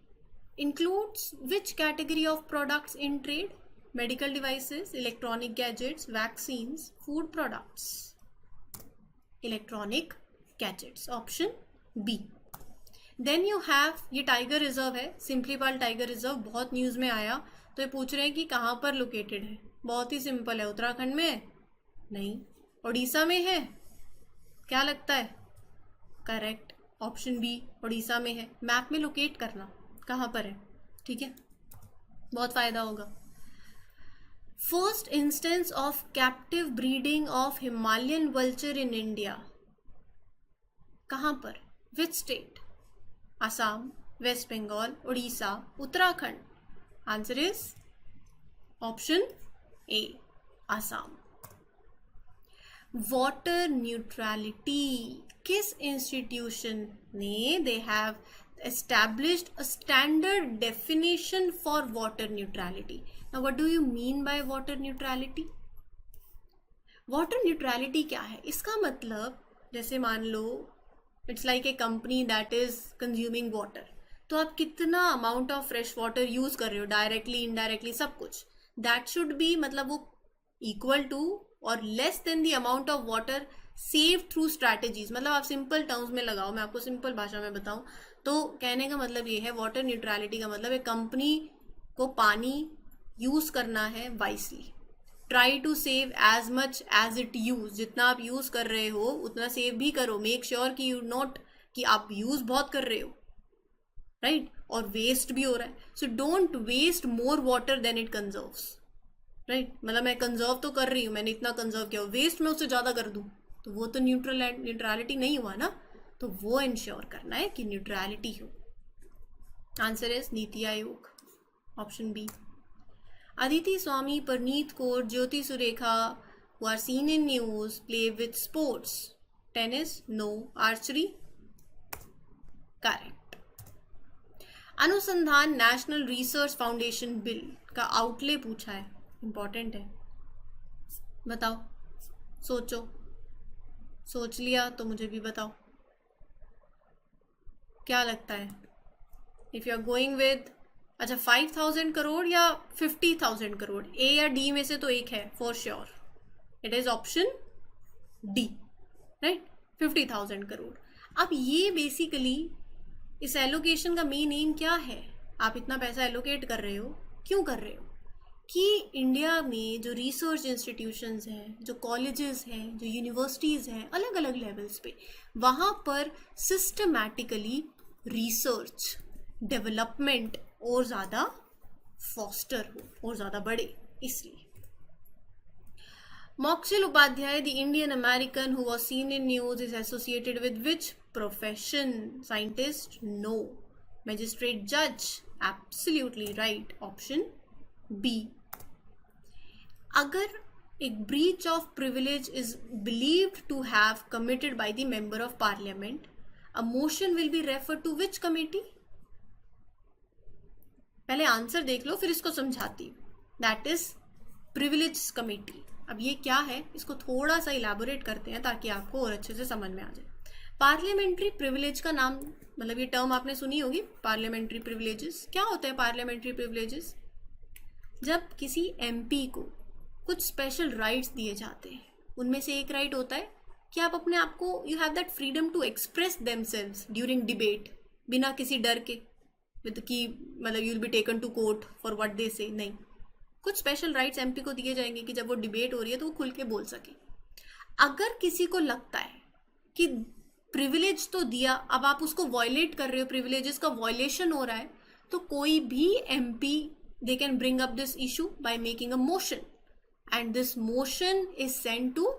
includes which category of products in trade? Medical devices, electronic gadgets, vaccines, food products. Electronic gadgets, option B. Then you have, ये tiger reserve है, Similipal tiger reserve, बहुत news में आया, तो ये पूछ रहे हैं कि कहाँ पर लोकेटेड है। बहुत ही सिंपल है, उत्तराखंड में है? नहीं। उड़ीसा में है? क्या लगता है? करेक्ट, ऑप्शन बी, उड़ीसा में है। मैप में लोकेट करना कहाँ पर है, ठीक है, बहुत फायदा होगा। First instance of captive breeding of Himalayan vulture in India, कहाँ पर? Which state? Assam, West Bengal, Orissa, Uttarakhand? Answer is option A, Assam. Water neutrality किस इंस्टीट्यूशन ने, they have established a standard definition for water neutrality. Now what do you mean by water neutrality? Water neutrality क्या है? इसका मतलब जैसे मान लो it's like a company that is consuming water, तो आप कितना amount of fresh water use कर रहे हो, डायरेक्टली इनडायरेक्टली सब कुछ, दैट शुड बी मतलब वो इक्वल टू और less than the amount of water save through strategies. मतलब आप सिंपल टर्म्स में लगाओ, मैं आपको सिंपल भाषा में बताऊं तो कहने का मतलब ये है, वाटर न्यूट्रलिटी का मतलब एक कंपनी को पानी यूज करना है wisely, try to save as much as it use, जितना आप यूज कर रहे हो उतना सेव भी करो, मेक श्योर कि यू नॉट कि आप यूज बहुत कर रहे हो, राइट, और वेस्ट भी हो रहा है, so don't waste more water than it conserves, right, मतलब मैं कंजर्व तो कर रही हूँ, मैंने इतना कंजर्व किया, वेस्ट में उससे ज़्यादा कर दूँ तो वो तो न्यूट्रलिटी नहीं हुआ ना, तो वो इंश्योर करना है कि न्यूट्रलिटी हो। Answer is NITI Aayog, option B. Aditi Swami, Parneet Kaur, Jyoti Surekha, who are seen in news, play with sports. Tennis? No. Archery? Correct. अनुसंधान नेशनल रिसर्च फाउंडेशन बिल का आउटले पूछा है, इंपॉर्टेंट है, बताओ, सोचो, सोच लिया तो मुझे भी बताओ क्या लगता है। If you are going with, अच्छा 5,000 करोड़ या 50,000 करोड़, ए या डी में से तो एक है for sure, it is option D, right, 50,000 crore. अब ये बेसिकली इस एलोकेशन का मेन एम क्या है, आप इतना पैसा एलोकेट कर रहे हो, क्यों कर रहे हो, कि इंडिया में जो रिसर्च इंस्टीट्यूशंस हैं, जो कॉलेजेस हैं, जो यूनिवर्सिटीज़ हैं अलग अलग लेवल्स पे, वहाँ पर सिस्टमैटिकली रिसर्च डेवलपमेंट और ज़्यादा फॉस्टर हो और ज़्यादा बढ़े, इसलिए। Moxil Upadhyay, the Indian American who was seen in news, is associated with which profession? Scientist? No. Magistrate, judge? Absolutely right. Option B. अगर एक breach of privilege is believed to have committed by the member of parliament, a motion will be referred to which committee? पहले answer देख लो फिर इसको समझाती हूँ। That is privilege committee. अब ये क्या है, इसको थोड़ा सा इलैबोरेट करते हैं ताकि आपको और अच्छे से समझ में आ जाए। पार्लियामेंट्री प्रिविलेज का नाम, मतलब ये टर्म आपने सुनी होगी, पार्लियामेंट्री प्रिविलेजेस। क्या होता है पार्लियामेंट्री प्रिविलेजेस? जब किसी एमपी को कुछ स्पेशल राइट्स दिए जाते हैं, उनमें से एक राइट होता है कि आप अपने आप को, you have that freedom to express themselves during debate, बिना किसी डर के कि मतलब you will be taken to court for what they say, नहीं, कुछ स्पेशल राइट्स एमपी को दिए जाएंगे कि जब वो डिबेट हो रही है तो वो खुल के बोल सके। अगर किसी को लगता है कि प्रिविलेज तो दिया, अब आप उसको वायलेट कर रहे हो, प्रिविलेजेस का वायलेशन हो रहा है, तो कोई भी MP, they can bring up this issue by making a motion, and this motion is sent to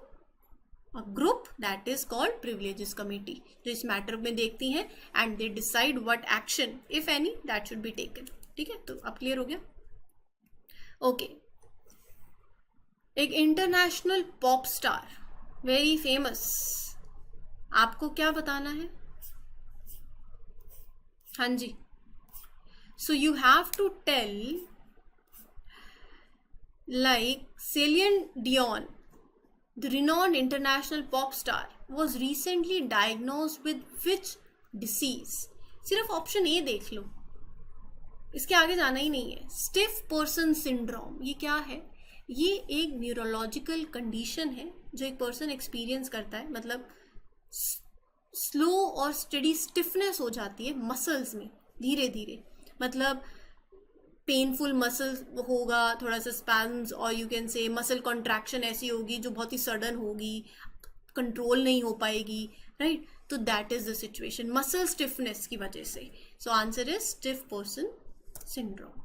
a group that is called privileges committee, जो इस मैटर में देखती हैं, and they decide what action if any that should be taken। ठीक है, तो अब clear हो गया। ओके, एक international pop star, very famous, आपको क्या बताना है? हाँ जी, so you have to tell like Celine Dion, the renowned international pop star, was recently diagnosed with which disease? सिर्फ ऑप्शन ए देख लो, इसके आगे जाना ही नहीं है। स्टिफ पर्सन सिंड्रोम, ये क्या है? ये एक न्यूरोलॉजिकल कंडीशन है जो एक पर्सन एक्सपीरियंस करता है, मतलब स्लो और स्टडी स्टिफनेस हो जाती है मसल्स में धीरे धीरे, मतलब पेनफुल मसल होगा, थोड़ा सा स्पैम्स, और you can say muscle contraction ऐसी होगी जो बहुत ही सडन होगी, कंट्रोल नहीं हो पाएगी, राइट, तो that is the situation muscle stiffness की वजह से। So answer is stiff person syndrome.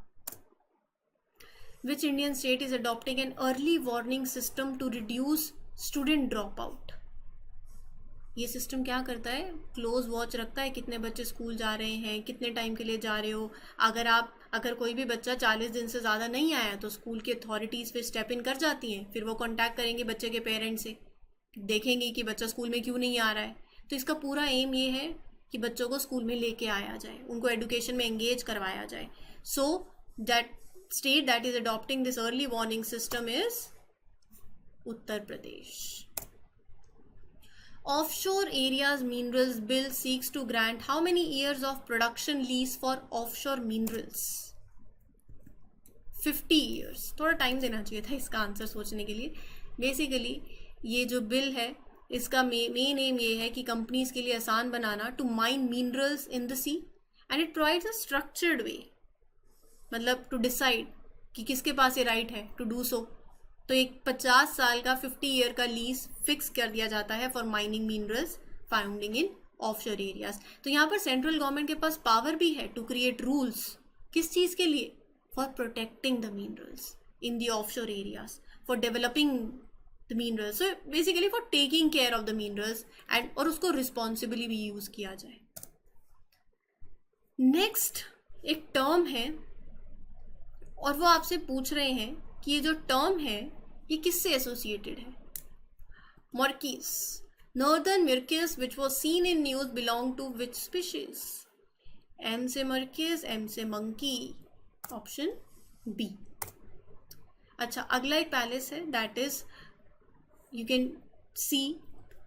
Which Indian state is adopting an early warning system to reduce student drop out? ये सिस्टम क्या करता है? क्लोज वॉच रखता है कितने बच्चे स्कूल जा रहे हैं, कितने टाइम के लिए जा रहे हो। अगर कोई भी बच्चा 40 दिन से ज़्यादा नहीं आया तो स्कूल की अथॉरिटीज़ फिर स्टेप इन कर जाती हैं, फिर वो कांटेक्ट करेंगे बच्चे के पेरेंट्स से, देखेंगे कि बच्चा स्कूल में क्यों नहीं आ रहा है। तो इसका पूरा एम ये है कि बच्चों को स्कूल में लेके आया जाए, उनको एजुकेशन में एंगेज करवाया जाए। So that state that is adopting this early warning system is Uttar Pradesh. Offshore areas minerals bill seeks to grant how many years of production lease for offshore minerals? 50 years। थोड़ा time देना चाहिए था इसका answer सोचने के लिए। बेसिकली ये जो बिल है इसका मेन एम ये है कि कंपनीज के लिए आसान बनाना to mine minerals in the sea and it provides a structured way, मतलब टू डिसाइड कि किसके पास ये राइट है टू डू सो। तो एक 50 साल का 50 ईयर का लीज फिक्स कर दिया जाता है for mining minerals founding in offshore areas. तो यहाँ पर सेंट्रल गवर्नमेंट के पास पावर भी है टू क्रिएट रूल्स, किस चीज़ के लिए? For protecting the minerals in the offshore areas, for developing the minerals, so basically for taking care of the minerals and और उसको रिस्पॉन्सिबली भी यूज किया जाए। नेक्स्ट एक टर्म है और वो आपसे पूछ रहे हैं कि ये जो टर्म है ये किससे एसोसिएटेड है? Muriquis. Northern muriquis which was seen in news belong to which species? M से मर्कीज, एम से मंकी, ऑप्शन बी। अच्छा, अगला एक पैलेस है that is you can see.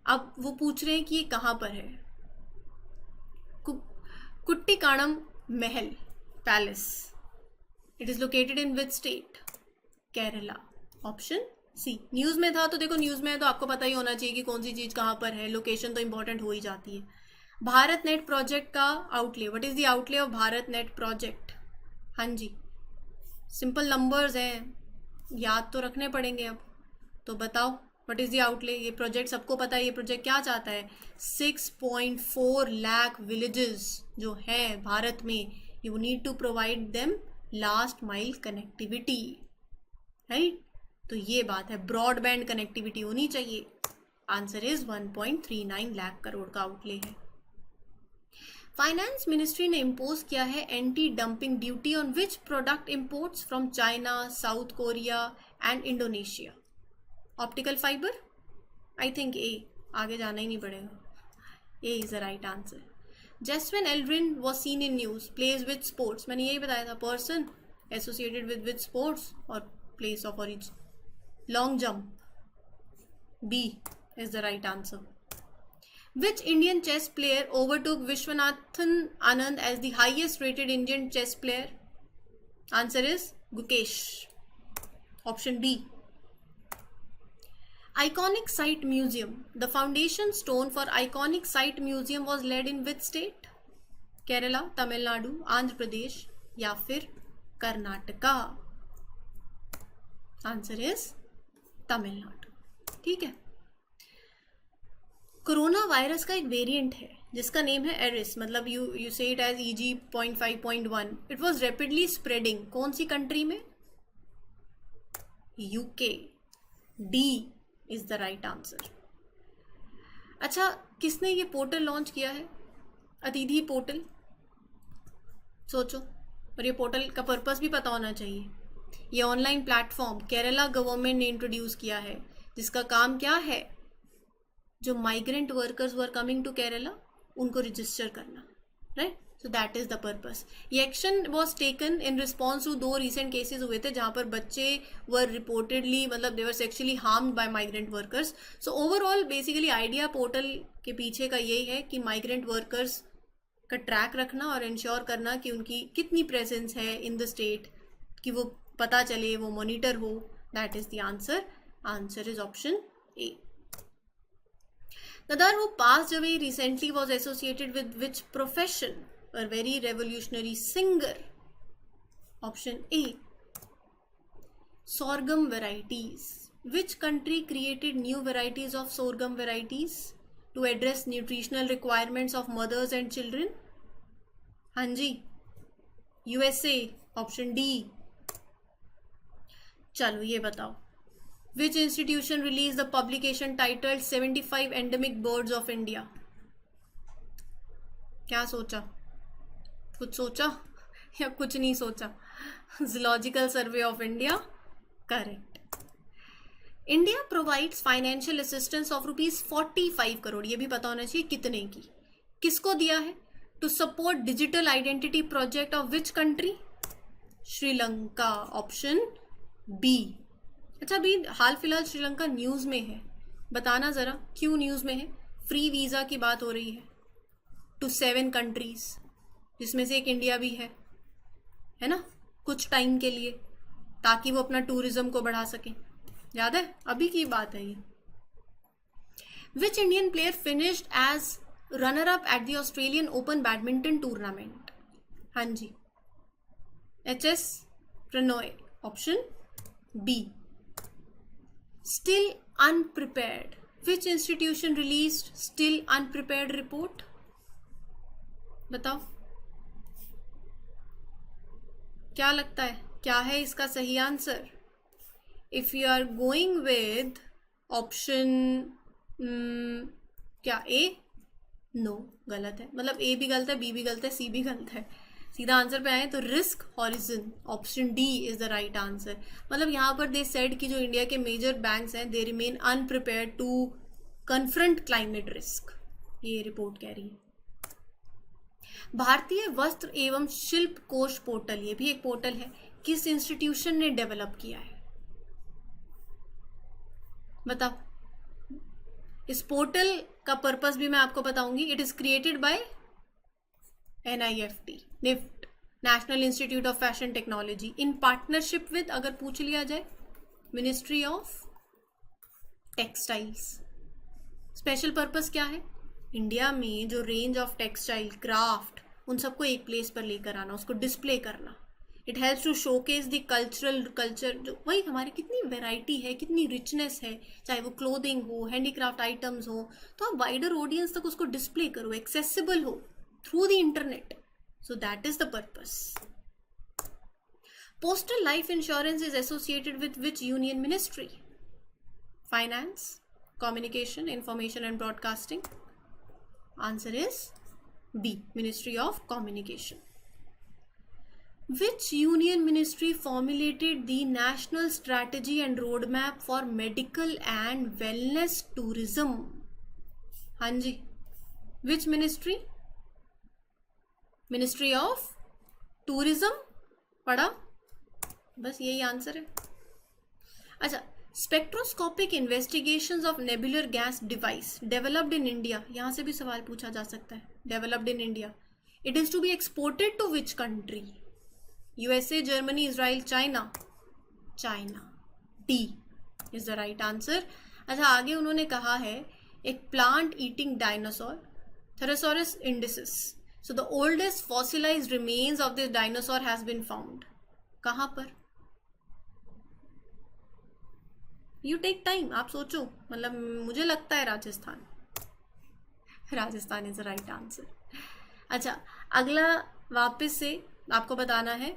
अब वो पूछ रहे हैं कि ये कहाँ पर है? Kuttikkanam Mahal palace, it is located in which state? Kerala, option C. News में था तो देखो, न्यूज में है तो आपको पता ही होना चाहिए कि कौन सी चीज कहाँ पर है, लोकेशन तो इंपॉर्टेंट हो ही जाती है। भारत नेट प्रोजेक्ट का outlay, what is the outlay of Bharat net project? हाँ जी, सिंपल नंबर्स हैं, याद तो रखने पड़ेंगे। अब तो बताओ व्हाट इज द आउटले। ये प्रोजेक्ट सबको पता है, ये प्रोजेक्ट क्या चाहता है? 6.4 लाख विलेजेस जो हैं भारत में, you need to provide them last mile connectivity, right? तो ये बात है, ब्रॉडबैंड कनेक्टिविटी होनी चाहिए। आंसर इज 1.39 लाख करोड़ का आउटले है। फाइनेंस मिनिस्ट्री ने इम्पोज किया है anti dumping duty on which product imports from China, South Korea and Indonesia? Optical fibre, I think A, आगे जाना ही नहीं पड़ेगा, A is the right answer. Jeswin Aldrin was seen in news, plays with sports, मैंने यही बताया था, पर्सन एसोसिएटेड विद स्पोर्ट्स और place of origin, long jump, B is the right answer. Which Indian chess player overtook Vishwanathan Anand as the highest rated Indian chess player? Answer is Gukesh. Option B. Iconic Site Museum. The foundation stone for Iconic Site Museum was laid in which state? Kerala, Tamil Nadu, Andhra Pradesh या फिर Karnataka? Answer is Tamil Nadu. ठीक है। Corona virus का एक variant है जिसका name है Eris, मतलब you say it as EG.5.1। It was rapidly spreading, कौन सी कंट्री में? UK, D is the right answer. अच्छा, किसने ये पोर्टल लॉन्च किया है? अतिथि पोर्टल, सोचो। और ये पोर्टल का पर्पस भी पता होना चाहिए। ये ऑनलाइन प्लेटफॉर्म केरला गवर्नमेंट ने इंट्रोड्यूस किया है जिसका काम क्या है? जो migrant workers were coming to Kerala उनको रजिस्टर करना, right? So that is the purpose. ये action was taken in response to 2 recent cases हुए थे जहाँ पर बच्चे वर रिपोर्टेडली, मतलब they were sexually harmed by migrant workers. So overall basically idea portal के पीछे का यही है कि माइग्रेंट वर्कर्स का ट्रैक रखना और इंश्योर करना कि उनकी कितनी प्रेजेंस है इन द स्टेट, कि वो पता चले, वो मॉनिटर हो। That is the answer. Answer is option A. Nadar, who passed away recently, was associated with which profession? A very revolutionary singer. Option A. Sorghum varieties. Which country created new varieties of sorghum varieties to address nutritional requirements of mothers and children? हाँ जी, USA. Option D. चलो ये बताओ, which institution released the publication titled 75 Endemic Birds of India? क्या सोचा? कुछ सोचा या कुछ नहीं सोचा? Zoological Survey of India? Correct. India provides financial assistance of ₹45 crore, ये भी पता होना चाहिए कितने की, किसको दिया है? To support digital identity project of which country? Sri Lanka, option B, अच्छा, अभी हाल फिलहाल श्रीलंका न्यूज़ में है, बताना ज़रा क्यों न्यूज़ में है? फ्री वीज़ा की बात हो रही है टू 7 कंट्रीज़, जिसमें से एक इंडिया भी है ना, कुछ टाइम के लिए, ताकि वो अपना टूरिज्म को बढ़ा सकें। याद है, अभी की बात है ये। Which Indian player finished as runner up at the Australian open badminton tournament? हाँ जी, HS Prannoy, option B. Still unprepared. Which institution released still unprepared report? बताओ, क्या लगता है क्या है इसका सही answer? If you are going with option क्या ए? नो, गलत है। मतलब ए भी गलत है, बी भी गलत है, सी भी गलत है। सीधा आंसर पे आए तो risk horizon, option D is the right answer. मतलब यहाँ पर दे सेड कि जो इंडिया के मेजर बैंक्स हैं they remain unprepared to confront climate risk, ये रिपोर्ट कह रही है। भारतीय वस्त्र एवं शिल्प कोश पोर्टल, ये भी एक पोर्टल है, किस इंस्टीट्यूशन ने डेवलप किया है? बताओ। इस पोर्टल का पर्पस भी मैं आपको बताऊंगी। It is created by NIFT, NIFT, national institute of fashion technology, in partnership with, अगर पूछ लिया जाए, ministry of textiles. Special purpose क्या है? इंडिया में जो रेंज ऑफ टेक्सटाइल क्राफ्ट, उन सबको एक प्लेस पर लेकर आना, उसको डिस्प्ले करना। It helps to showcase the culture, जो वही हमारी कितनी वैरायटी है, कितनी रिचनेस है, चाहे वो क्लोथिंग हो, हैंडीक्राफ्ट आइटम्स हो, तो आप वाइडर ऑडियंस तक उसको डिस्प्ले करो, एक्सेसिबल हो through the internet. So that is the purpose. Postal life insurance is associated with which union ministry? Finance, Communication, Information and Broadcasting. Answer is B, Ministry of Communication. Which union ministry formulated the national strategy and roadmap for medical and wellness tourism? हाँ जी, which ministry? Ministry of tourism पढ़ा, बस यही answer है। अच्छा, spectroscopic investigations of nebular gas device developed in India, यहां से भी सवाल पूछा जा सकता है। Developed in India, it is to be exported to which country? USA, Germany, Israel, China? China, D is the right answer. अच्छा, आगे उन्होंने कहा है एक plant eating dinosaur, Tharosaurus indicus, so the oldest fossilized remains of this dinosaur has been found. कहाँ पर? You take time, आप सोचो, मतलब मुझे लगता है Rajasthan. Rajasthan is the right answer. अच्छा, अगला वापस से आपको बताना है।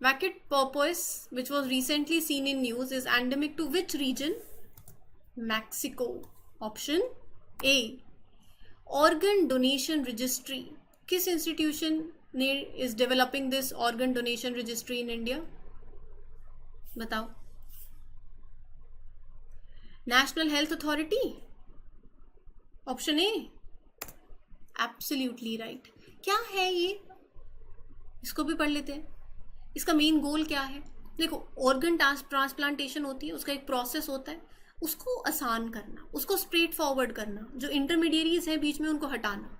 Vaquita porpoise which was recently seen in news is endemic to which region? Mexico, option A. Organ donation registry, किस इंस्टीट्यूशन ने is developing this organ donation registry in India? बताओ। National health authority, option A. Absolutely right. क्या है ये, इसको भी पढ़ लेते हैं। इसका मेन गोल क्या है? देखो, ऑर्गन ट्रांसप्लांटेशन होती है, उसका एक प्रोसेस होता है, उसको आसान करना, उसको स्ट्रेट फॉरवर्ड करना, जो इंटरमीडिएरीज हैं बीच में उनको हटाना,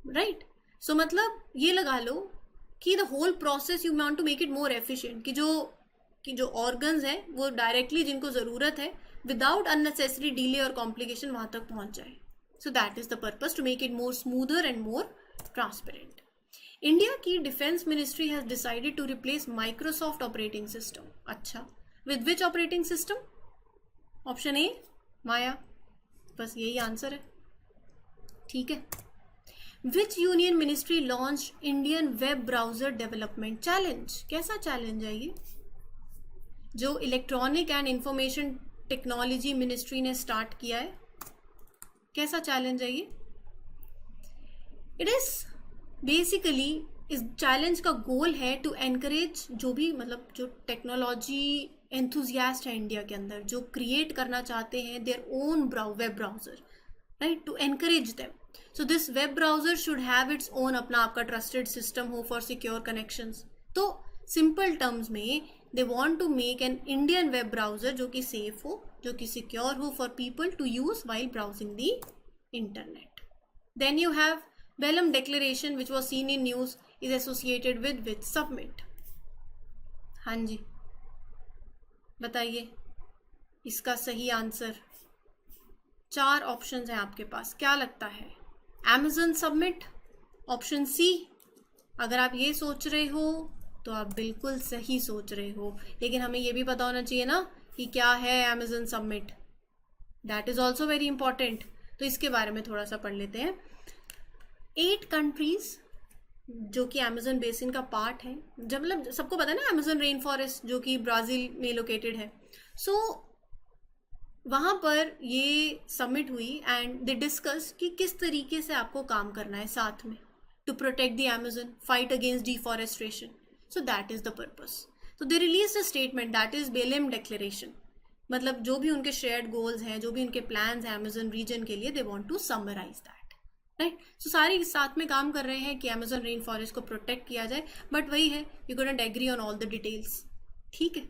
राइट? सो मतलब ये लगा लो कि the whole process you want to make it more efficient, कि जो ऑर्गन्स हैं वो डायरेक्टली जिनको ज़रूरत है विदाउट अननेसेसरी डिले और कॉम्प्लिकेशन वहाँ तक पहुँच जाए। So that is the purpose, to make it more smoother and more transparent. India की defence ministry has decided to replace Microsoft operating system. अच्छा, with which operating system? Option A, Maya, बस यही answer है। ठीक है। विच union ministry launch Indian web browser development challenge? कैसा challenge है ये? जो electronic and information technology ministry ने स्टार्ट किया है, कैसा चैलेंज है ये? इट इज बेसिकली, इस चैलेंज का गोल है टू एनकरेज जो भी, मतलब जो टेक्नोलॉजी एंथुजियास्ट है इंडिया के अंदर, जो क्रिएट करना चाहते हैं their own web browser, right, to encourage them. So this web browser should have its own, अपना आपका ट्रस्टेड सिस्टम हो फॉर सिक्योर कनेक्शंस। तो सिंपल टर्म्स में they want to make an Indian web browser जो कि safe हो, जो कि सिक्योर हो for people to use while browsing the internet. Then you have Belem declaration which was seen in news is associated with submit. हाँ जी, बताइए इसका सही आंसर. 4 ऑप्शंस हैं आपके पास, क्या लगता है? Amazon summit, option C. अगर आप ये सोच रहे हो तो आप बिल्कुल सही सोच रहे हो, लेकिन हमें ये भी पता होना चाहिए ना कि क्या है Amazon submit. That is also very important. तो इसके बारे में थोड़ा सा पढ़ लेते हैं. 8 कंट्रीज जो कि अमेजन बेसिन का पार्ट है, जब मतलब सबको पता है ना अमेजन रेन फॉरेस्ट जो कि ब्राज़ील में लोकेटेड है. सो वहाँ पर ये सबमिट हुई एंड दे डिस्कस कि किस तरीके से आपको काम करना है साथ में to protect the Amazon, fight against deforestation. So that is the purpose. So they release the statement that is Belem declaration. मतलब जो भी उनके शेयर्ड गोल्स हैं, जो भी उनके प्लान्स हैं अमेजन रीजन के लिए, they want to summarise that, right. So सारे साथ में काम कर रहे हैं कि अमेजन रेन फॉरेस्ट को प्रोटेक्ट किया जाए, बट वही है, you can not agree on all the details. ठीक है.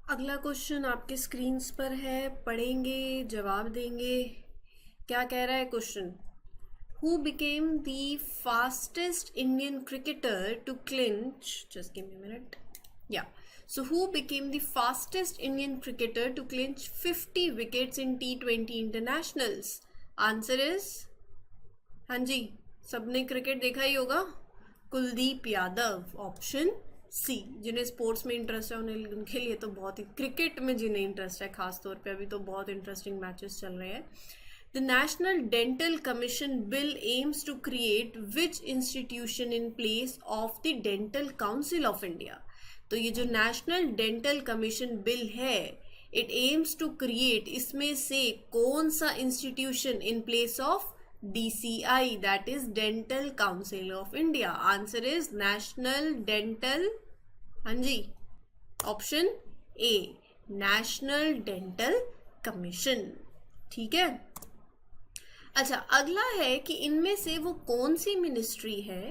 अगला क्वेश्चन आपके स्क्रीन्स पर है, पढ़ेंगे, जवाब देंगे. क्या कह रहा है question? Who became the fastest Indian cricketer to clinch, just give me a minute. Yeah. So who became the fastest Indian cricketer to clinch 50 wickets in T20 internationals? Answer is, हाँ जी, सबने क्रिकेट देखा ही होगा, Kuldeep Yadav. Option C. जिन्हें sports में interest है उनके लिए तो बहुत ही, क्रिकेट में जिन्हें इंटरेस्ट है खास तौर पे, अभी तो बहुत इंटरेस्टिंग मैचेस चल रहे हैं. The National Dental Commission Bill aims to create which institution in place of the Dental Council of India? तो ये जो National Dental Commission Bill है, it aims to create, इसमें से कौन सा institution in place of DCI, that is Dental Council of India? Answer is National Dental, हाँ जी, option A, National Dental Commission. ठीक है. अच्छा, अगला है कि इनमें से वो कौन सी मिनिस्ट्री है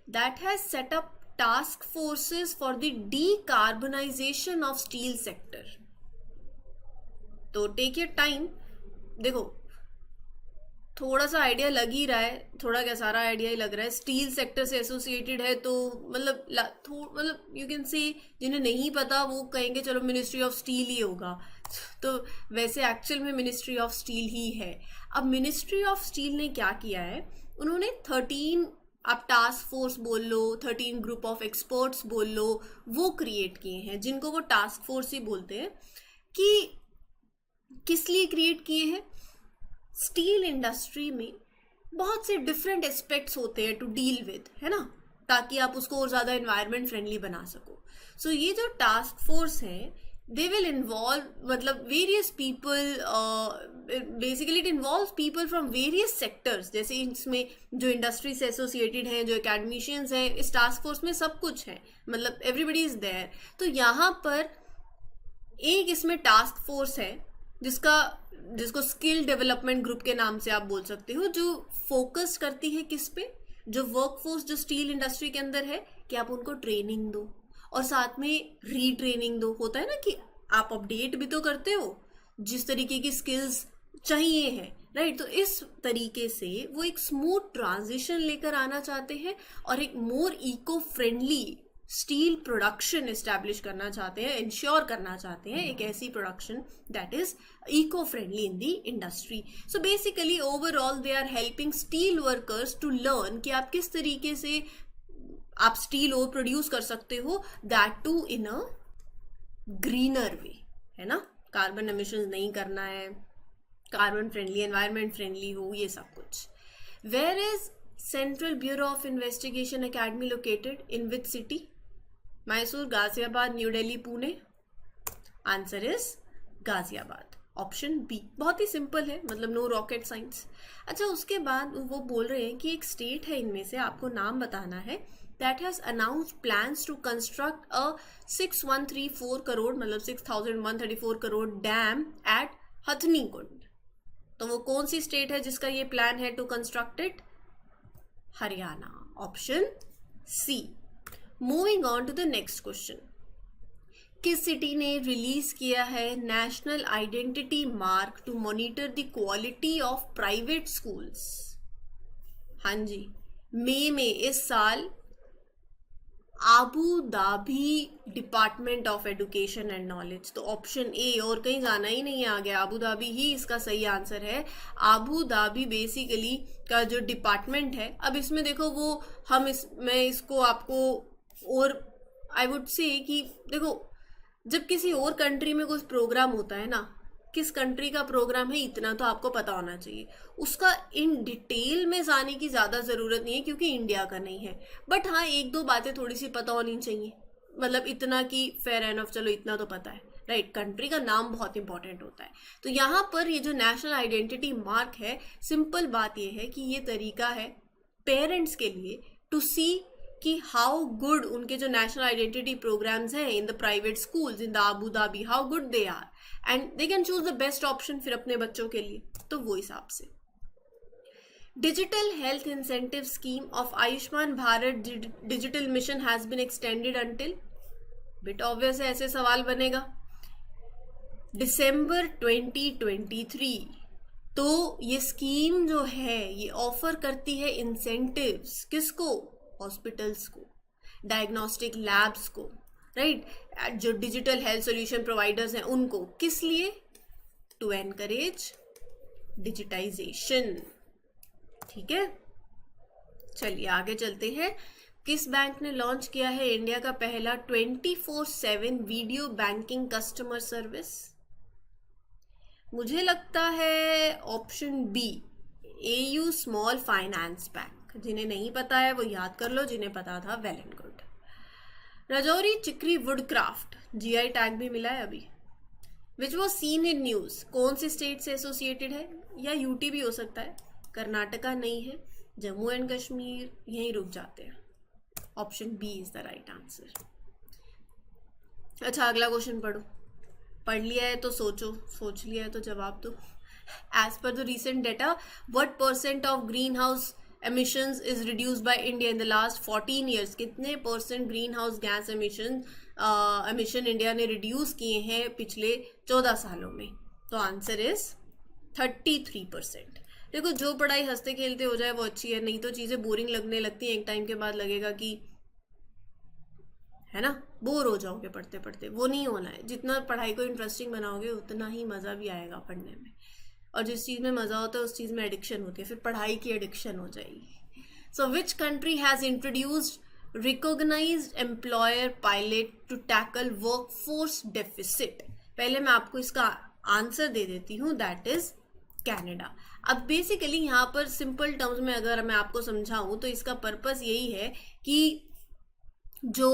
that has set up task forces for the decarbonisation of steel sector. तो टेक योर टाइम. देखो, थोड़ा सा आइडिया लग ही रहा है, थोड़ा क्या सारा आइडिया ही लग रहा है. स्टील सेक्टर से एसोसिएटेड है तो मतलब यू कैन से, जिन्हें नहीं पता वो कहेंगे चलो मिनिस्ट्री ऑफ स्टील ही होगा. तो वैसे एक्चुअल में मिनिस्ट्री ऑफ स्टील ही है. अब मिनिस्ट्री ऑफ स्टील ने क्या किया है, उन्होंने 13, आप टास्क फोर्स बोल लो, 13 ग्रुप ऑफ एक्सपर्ट्स बोल लो, वो क्रिएट किए हैं, जिनको वो टास्क फोर्स ही बोलते हैं. कि किस लिए क्रिएट किए हैं? स्टील इंडस्ट्री में बहुत से डिफरेंट एस्पेक्ट्स होते हैं टू डील विद, है ना, ताकि आप उसको और ज़्यादा एनवायरनमेंट फ्रेंडली बना सको. सो ये जो टास्क फोर्स है, they will involve मतलब various people, basically it involves people from various sectors. जैसे इसमें जो इंडस्ट्री से एसोसिएटेड हैं, जो एकेडमिशियंस हैं, इस टास्क फोर्स में सब कुछ है, मतलब एवरीबडी इज देयर. तो यहाँ पर एक इसमें टास्क फोर्स है जिसको स्किल डेवलपमेंट ग्रुप के नाम से आप बोल सकते हो, जो फोकस करती है किस पे, जो वर्कफोर्स जो स्टील इंडस्ट्री के अंदर है, कि आप उनको ट्रेनिंग दो और साथ में रीट्रेनिंग दो. होता है ना कि आप अपडेट भी तो करते हो जिस तरीके की स्किल्स चाहिए है, राइट. तो इस तरीके से वो एक स्मूथ ट्रांजिशन लेकर आना चाहते हैं और एक more eco friendly steel production establish करना चाहते हैं, इंश्योर करना चाहते हैं एक ऐसी production that is eco friendly in the industry. So basically overall they are helping steel workers to learn कि आप किस तरीके से आप स्टील और प्रोड्यूस कर सकते हो, that too in a greener way, है ना. कार्बन एमिशंस नहीं करना है, कार्बन फ्रेंडली, एनवायरनमेंट फ्रेंडली हो, ये सब कुछ. Where is central bureau of investigation academy located, in which city? Mysore, Ghaziabad, New Delhi, Pune. Answer is Ghaziabad, option B. बहुत ही सिंपल है, मतलब नो रॉकेट साइंस. अच्छा, उसके बाद वो बोल रहे हैं कि एक स्टेट है इनमें से, आपको नाम बताना है, that has announced plans to construct a 6134 crore मतलब 6134 करोड़ डैम at हथनी कुंड. तो वो कौन सी स्टेट है जिसका ये प्लान है to construct it? Haryana, option C. Moving on to the next question, किस सिटी ने रिलीज किया है national identity mark to monitor the quality of private schools? हाँ जी, मई में इस साल Abu Dhabi department of education and knowledge, तो ऑप्शन ए, और कहीं जाना ही नहीं है आगे, आबू धाबी ही इसका सही आंसर है। आबू धाबी बेसिकली का जो डिपार्टमेंट है, अब इसमें देखो वो मैं इसको आपको, और आई वुड से कि देखो जब किसी और कंट्री में कुछ प्रोग्राम होता है ना, किस कंट्री का प्रोग्राम है इतना तो आपको पता होना चाहिए, उसका इन डिटेल में जाने की ज़्यादा ज़रूरत नहीं है क्योंकि इंडिया का नहीं है। बट हाँ, एक दो बातें थोड़ी सी पता होनी चाहिए, मतलब इतना कि फेयर एनफ, चलो इतना तो पता है, राइट। कंट्री का नाम बहुत इंपॉर्टेंट होता है। तो यहाँ पर ये जो नेशनल आइडेंटिटी मार्क है, सिंपल बात ये है कि ये तरीका है पेरेंट्स के लिए टू सी कि हाउ गुड उनके जो नेशनल आइडेंटिटी प्रोग्राम्स हैं in the private schools in the Abu Dhabi, how good they are, and they can choose the best option फिर अपने बच्चों के लिए, तो वो हिसाब से। Digital health incentive scheme of Ayushman Bharat digital mission has been extended until, bit obvious है, ऐसे सवाल बनेगा, दिसंबर 2023। तो ये स्कीम जो है ये ऑफर करती है इंसेंटिव्स, किसको? हॉस्पिटल्स को, डायग्नोस्टिक लैब्स को, राइट, जो डिजिटल हेल्थ सॉल्यूशन प्रोवाइडर्स हैं उनको, किस लिए? To encourage digitisation. ठीक है, चलिए आगे चलते हैं। किस बैंक ने लॉन्च किया है इंडिया का पहला 24/7 वीडियो बैंकिंग कस्टमर सर्विस? मुझे लगता है option B, AU small finance bank. जिन्हें नहीं पता है वो याद कर लो, जिन्हें पता था well and good. Rajouri chikri wood craft GI tag भी मिला है अभी, which was seen in news, कौन से स्टेट से एसोसिएटेड है? या यूटी भी हो सकता है, कर्नाटका नहीं है, जम्मू एंड कश्मीर, यहीं रुक जाते हैं। Option B is the right answer. अच्छा, अगला क्वेश्चन पढ़ो, पढ़ लिया है तो सोचो, सोच लिया है तो जवाब दो। एज पर the recent data, what % of greenhouse emissions is reduced by India in the last 14 years? कितने % green house gas emission India ने रिड्यूस किए हैं पिछले 14 सालों में? तो आंसर इज 33%। देखो, जो पढ़ाई हंसते खेलते हो जाए वो अच्छी है, नहीं तो चीज़ें बोरिंग लगने लगती हैं, एक टाइम के बाद लगेगा कि, है ना, बोर हो जाओगे पढ़ते पढ़ते, वो नहीं होना है। जितना पढ़ाई को इंटरेस्टिंग बनाओगे उतना ही मज़ा भी आएगा पढ़ने में, और जिस चीज़ में मज़ा होता है उस चीज़ में एडिक्शन होती है, फिर पढ़ाई की एडिक्शन हो जाएगी। So which country has introduced recognised employer pilot to tackle workforce deficit? पहले मैं आपको इसका आंसर दे देती हूँ, दैट इज कनाडा। अब बेसिकली यहाँ पर सिंपल टर्म्स में अगर मैं आपको समझाऊँ तो इसका पर्पस यही है कि जो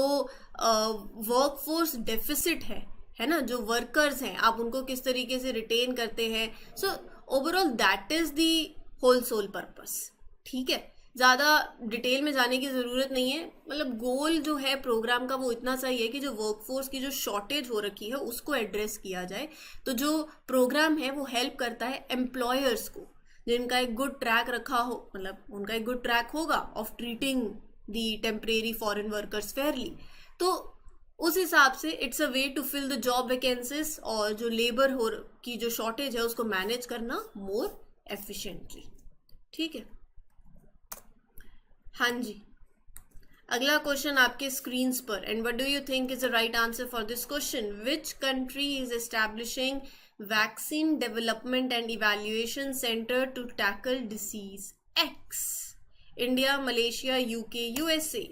वर्कफोर्स डेफिसिट है ना, जो वर्कर्स हैं आप उनको किस तरीके से रिटेन करते हैं। So overall that is the whole sole purpose. ठीक है, ज़्यादा डिटेल में जाने की ज़रूरत नहीं है, मतलब गोल जो है प्रोग्राम का वो इतना सही है कि जो वर्कफोर्स की जो शॉर्टेज हो रखी है उसको एड्रेस किया जाए। तो जो प्रोग्राम है वो हेल्प करता है एम्प्लॉयर्स को, जिनका एक गुड ट्रैक रखा हो, मतलब उनका एक गुड ट्रैक होगा of treating the temporary foreign workers fairly, तो उस हिसाब से it's a way to fill the job vacancies और जो लेबर हो की जो शॉर्टेज है उसको मैनेज करना मोर एफिशिएंटली। ठीक है, हाँ जी, अगला क्वेश्चन आपके स्क्रीन पर, and what do you think is the right answer for this question? Which country is establishing vaccine development and evaluation centre to tackle disease X? India, Malaysia, UK, USA?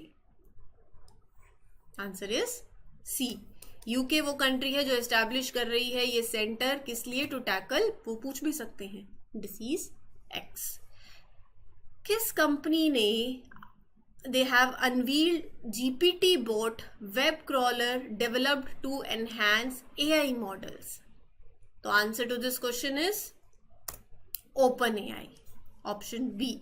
Answer is C, UK वो country है जो establish कर रही है ये centre, किस लिए? To tackle, वो पूछ भी सकते हैं, डिसीज एक्स। किस कंपनी ने they have unveiled GPT bot web crawler developed to enhance AI models? तो answer to this question is OpenAI, option B.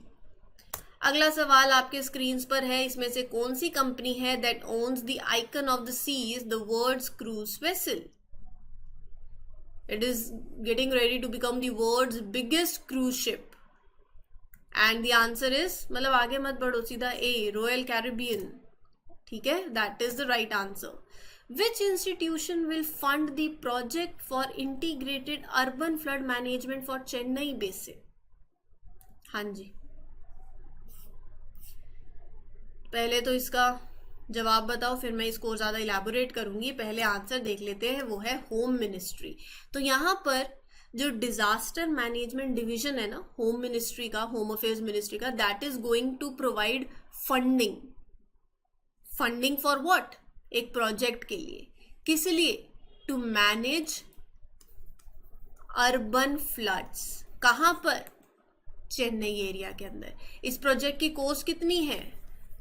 अगला सवाल आपके स्क्रीन पर है, इसमें से कौन सी कंपनी है that owns the icon of the seas, the world's cruise vessel? It is getting ready to become the world's biggest cruise ship. And the answer is, मतलब आगे मत बढ़ो, सीधा ए, रॉयल कैरिबियन। ठीक है, that is the right answer. Which institution will fund the project for integrated urban flood management for Chennai basin? हाँ जी, पहले तो इसका जवाब बताओ, फिर मैं इसको ज़्यादा इलैबोरेट करूंगी। पहले आंसर देख लेते हैं, वो है होम मिनिस्ट्री। तो यहाँ पर जो डिजास्टर मैनेजमेंट डिवीजन है ना होम मिनिस्ट्री का, होम अफेयर्स मिनिस्ट्री का, that is going to provide funding. Funding for what? एक प्रोजेक्ट के लिए। किस लिए? To manage urban floods. कहां पर? चेन्नई एरिया के अंदर। इस प्रोजेक्ट की कॉस्ट कितनी है?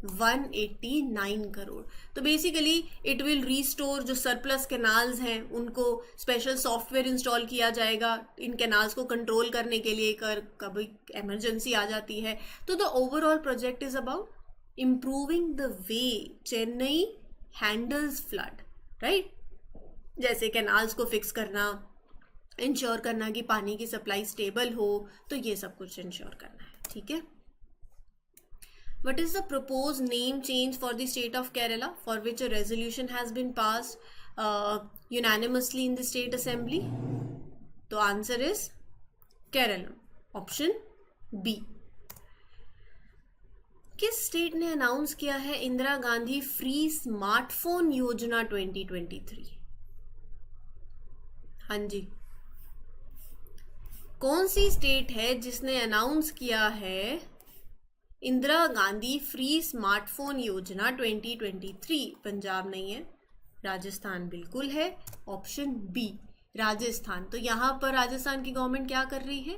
189 करोड़। तो बेसिकली इट विल रिस्टोर जो सरप्लस कैनाल्स हैं, उनको स्पेशल सॉफ्टवेयर इंस्टॉल किया जाएगा इन कैनाल्स को कंट्रोल करने के लिए, कभी इमरजेंसी आ जाती है। तो the overall project is about improving the way Chennai handles flood, right? जैसे कैनाल्स को फिक्स करना, इंश्योर करना कि पानी की सप्लाई स्टेबल हो, तो ये सब कुछ इंश्योर करना है। ठीक है। What is the proposed name change for the state of Kerala, for which a resolution has been passed unanimously in the state assembly? तो answer is Keralam, option B. किस स्टेट ने अनाउंस किया है इंदिरा गांधी फ्री स्मार्टफोन योजना 2023? हाँ जी, कौन सी state है जिसने अनाउंस किया है इंदिरा गांधी फ्री स्मार्टफोन योजना 2023? पंजाब नहीं है, राजस्थान बिल्कुल है, ऑप्शन बी, राजस्थान। तो यहाँ पर राजस्थान की गवर्नमेंट क्या कर रही है?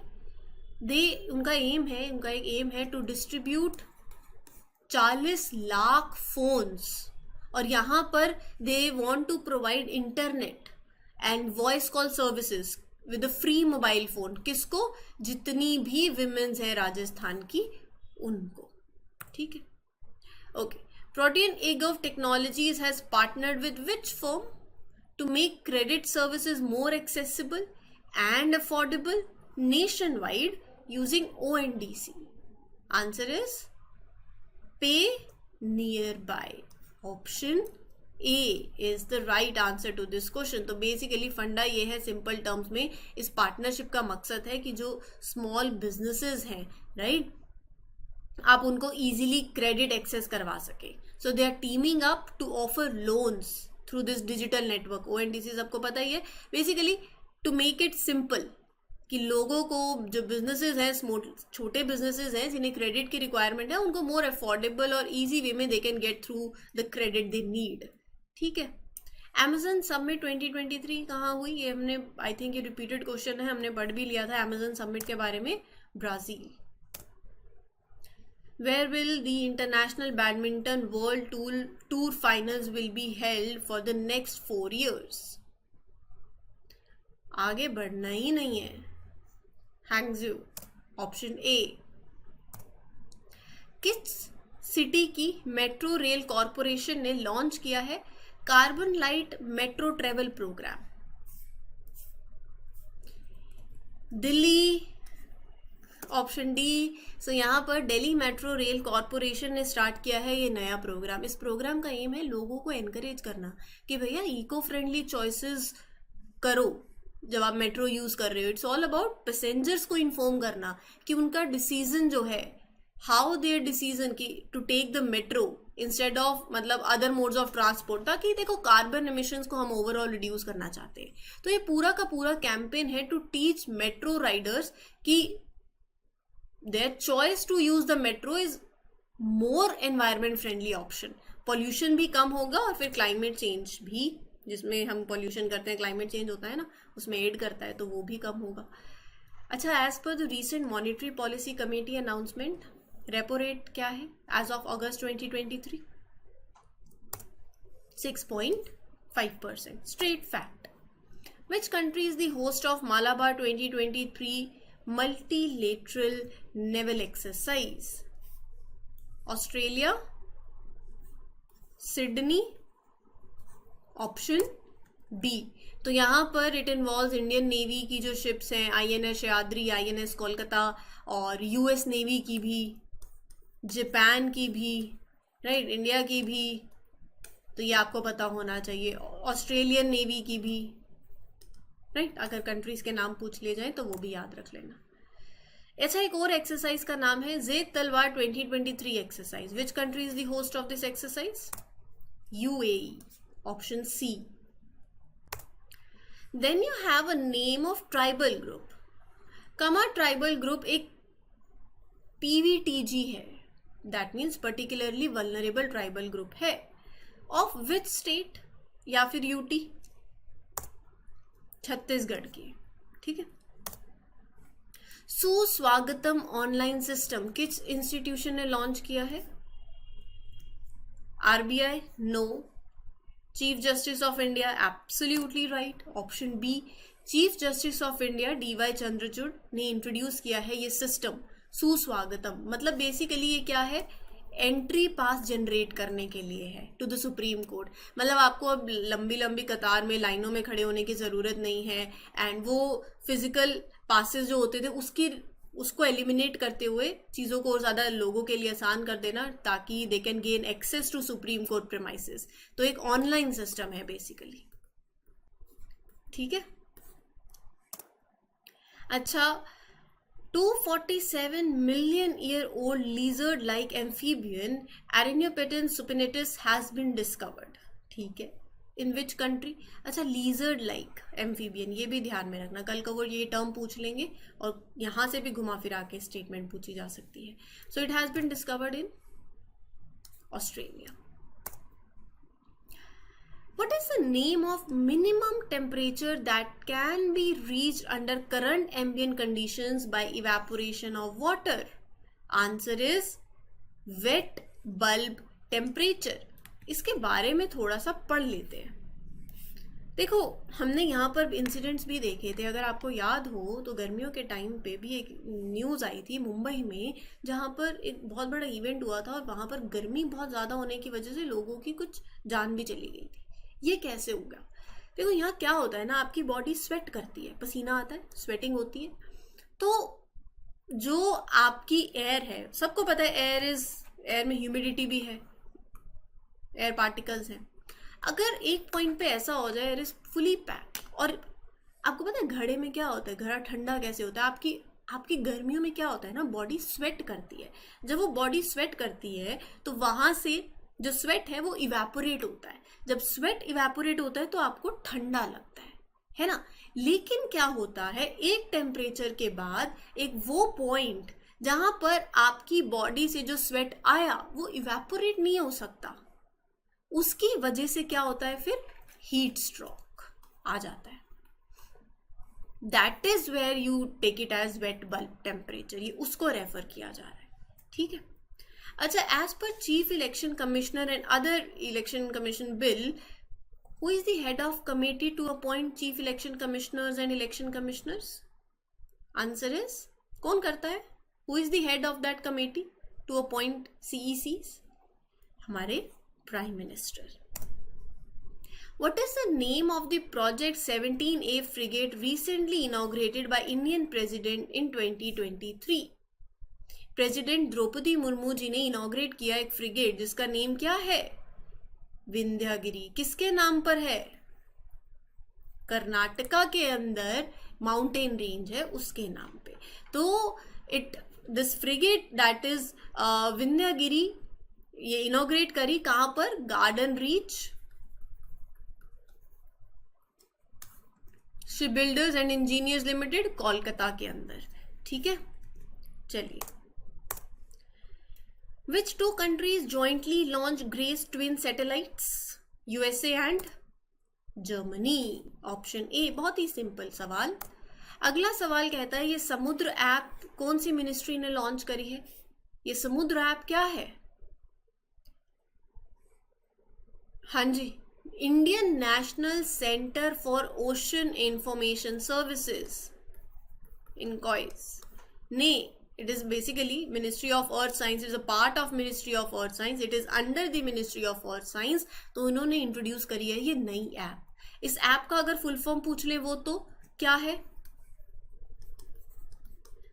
उनका एक एम है टू डिस्ट्रीब्यूट 40 लाख फोन्स, और यहाँ पर they want to provide internet and voice call services with a free mobile phone. किसको? जितनी भी विमेन्स है राजस्थान की, उनको। ठीक है, okay. Protean eGov technologies has partnered with which firm to make credit services more accessible and affordable nationwide using ONDC? Answer is PayNearby, option A is the right answer to this question. तो basically फंडा ये है, simple terms में, इस partnership का मकसद है कि जो स्मॉल बिजनेसेस हैं, राइट, आप उनको इजीली क्रेडिट एक्सेस करवा सके। So they are teaming up to offer loans through this digital network. ONDC सबको पता ही है, basically to make it simple, कि लोगों को, जो बिजनेसेस हैं, छोटे बिजनेसेस हैं जिन्हें क्रेडिट की रिक्वायरमेंट है, उनको मोर अफोर्डेबल और इजी वे में they can get through the credit they need. ठीक है। Amazon समिट 2023 कहाँ हुई? ये हमने, आई थिंक ये रिपीटेड क्वेश्चन है, हमने पढ़ भी लिया था Amazon समिट के बारे में। Brazil. Where will the International Badminton World Tour Finals will be held for the next 4 years? आगे बढ़ना ही नहीं है। Hangzhou, option A. किस सिटी की मेट्रो रेल कॉरपोरेशन ने लॉन्च किया है carbon lite metro travel programme? Delhi, option D. So यहाँ पर दिल्ली मेट्रो रेल कॉरपोरेशन ने स्टार्ट किया है ये नया प्रोग्राम। इस प्रोग्राम का एम है लोगों को एनकरेज करना कि भैया इको फ्रेंडली चॉइसेस करो जब आप मेट्रो यूज कर रहे हो। इट्स ऑल अबाउट पैसेंजर्स को इन्फॉर्म करना कि उनका डिसीजन जो है, हाउ देयर डिसीजन की to take the metro instead of, मतलब अदर मोड्स ऑफ ट्रांसपोर्ट, ताकि देखो कार्बन एमिशंस को हम ओवरऑल रिड्यूस करना चाहते हैं। तो ये पूरा का पूरा कैंपेन है टू टीच मेट्रो राइडर्स कि their choice to use the metro is more environment friendly option। Pollution भी कम होगा और फिर क्लाइमेट चेंज भी, जिसमें हम पॉल्यूशन करते हैं, क्लाइमेट चेंज होता है ना, उसमें एड करता है, तो वो भी कम होगा। अच्छा, एज पर the recent monetary policy committee announcement, repo rate क्या है as of August 2023? 6.5%। Straight fact. Which country is the host of Malabar 2023 multilateral naval exercise? Australia, Sydney, option B. तो यहाँ पर इट इन्वॉल्व इंडियन नेवी की जो ships हैं, INS शयाद्री, INS Kolkata, और US navy की भी, जापान की भी, राइट, इंडिया की भी, तो ये आपको पता होना चाहिए, ऑस्ट्रेलियन नेवी की भी, राइट, अगर कंट्रीज के नाम पूछ लिए जाए तो वो भी याद रख लेना। अच्छा, एक और एक्सरसाइज का नाम है Zayed Talwar 2023 exercise. Which country is the host of this exercise? UAE, option C। Then you have a name of tribal group. Kamar tribal group एक PVTG है, that means particularly vulnerable tribal group है। Of which state? या फिर UT, Chhattisgarh की, ठीक है। Suswagatam online system किस institution ने लॉन्च किया है? RBI? No. Chief justice of India? Absolutely right, option B। Chief justice of India DY Chandrachud ने इंट्रोड्यूस किया है ये सिस्टम सुस्वागतम। मतलब बेसिकली ये क्या है? एंट्री पास जनरेट करने के लिए है टू द सुप्रीम कोर्ट। मतलब आपको अब लंबी लंबी कतार में, लाइनों में खड़े होने की ज़रूरत नहीं है, एंड वो फिजिकल पासेस जो होते थे उसको एलिमिनेट करते हुए चीज़ों को और ज़्यादा लोगों के लिए आसान कर देना, ताकि they can gain access to supreme court premises. तो एक ऑनलाइन सिस्टम है बेसिकली, ठीक है। अच्छा, 247 million year old lizard like amphibian Arenopteron supinatus has been discovered, ठीक है। In which country? अच्छा, लीजर्ड लाइक एम्फीबियन, ये भी ध्यान में रखना, कल को वो ये टर्म पूछ लेंगे और यहाँ से भी घुमा फिरा के स्टेटमेंट पूछी जा सकती है। So it has been discovered in Australia. What is the name of minimum temperature that can be reached under current ambient conditions by evaporation of water? Answer is wet bulb temperature. इसके बारे में थोड़ा सा पढ़ लेते हैं। देखो, हमने यहाँ पर इंसिडेंट्स भी देखे थे, अगर आपको याद हो तो गर्मियों के टाइम पे भी एक न्यूज़ आई थी मुंबई में, जहाँ पर एक बहुत बड़ा इवेंट हुआ था और वहाँ पर गर्मी बहुत ज़्यादा होने की वजह से लोगों की कुछ जान भी चली गई थी। ये कैसे होगा? देखो, यहाँ क्या होता है ना, आपकी बॉडी स्वेट करती है, पसीना आता है, स्वेटिंग होती है, तो जो आपकी एयर है, सबको पता है एयर में ह्यूमिडिटी भी है, एयर पार्टिकल्स हैं। अगर एक पॉइंट पे ऐसा हो जाए एयर इज फुली पैक, और आपको पता है घड़े में क्या होता है, घड़ा ठंडा कैसे होता है? आपकी गर्मियों में क्या होता है ना, बॉडी स्वेट करती है। जब वो बॉडी स्वेट करती है तो वहां से जो स्वेट है वो इवेपोरेट होता है। जब स्वेट इवेपोरेट होता है तो आपको ठंडा लगता है ना। लेकिन क्या होता है, एक टेम्परेचर के बाद एक वो पॉइंट जहां पर आपकी बॉडी से जो स्वेट आया वो इवेपोरेट नहीं हो सकता, उसकी वजह से क्या होता है, फिर हीट स्ट्रोक आ जाता है। That is where you take it as wet bulb temperature, ये उसको रेफर किया जा रहा है, ठीक है। अच्छा, as per chief election commissioner and other election commission bill, who is the head of committee to appoint chief election commissioners and election commissioners? Answer is, कौन करता है? Who is the head of that committee to appoint CECs? हमारे prime minister. What is the name of the Project 17A frigate recently inaugurated by Indian President in 2023? President Droupadi Murmu ji ने inaugurate किया एक frigate जिसका name क्या है? विंध्यागिरी। किसके नाम पर है? कर्नाटका के अंदर माउंटेन रेंज है उसके नाम पे। तो this frigate that is Vindhyagiri, ये इनॉग्रेट करी कहां पर? Garden reach ship builders and engineers limited, Kolkata के अंदर, ठीक है। चलिए, Which two countries jointly launched Grace twin satellites? USA and Germany. Option A। बहुत ही सिंपल सवाल। अगला सवाल कहता है ये समुद्र ऐप कौन सी मिनिस्ट्री ने लॉन्च करी है? ये समुद्र ऐप क्या है? हाँ जी, Indian national centre for ocean information services, INCOIS ने, it is basically Ministry of Earth Science, it is a part of Ministry of Earth Science, it is under the Ministry of Earth Science। तो उन्होंने introduce करी है ये नई app. इस app का अगर फुल फॉर्म पूछ ले वो तो क्या है?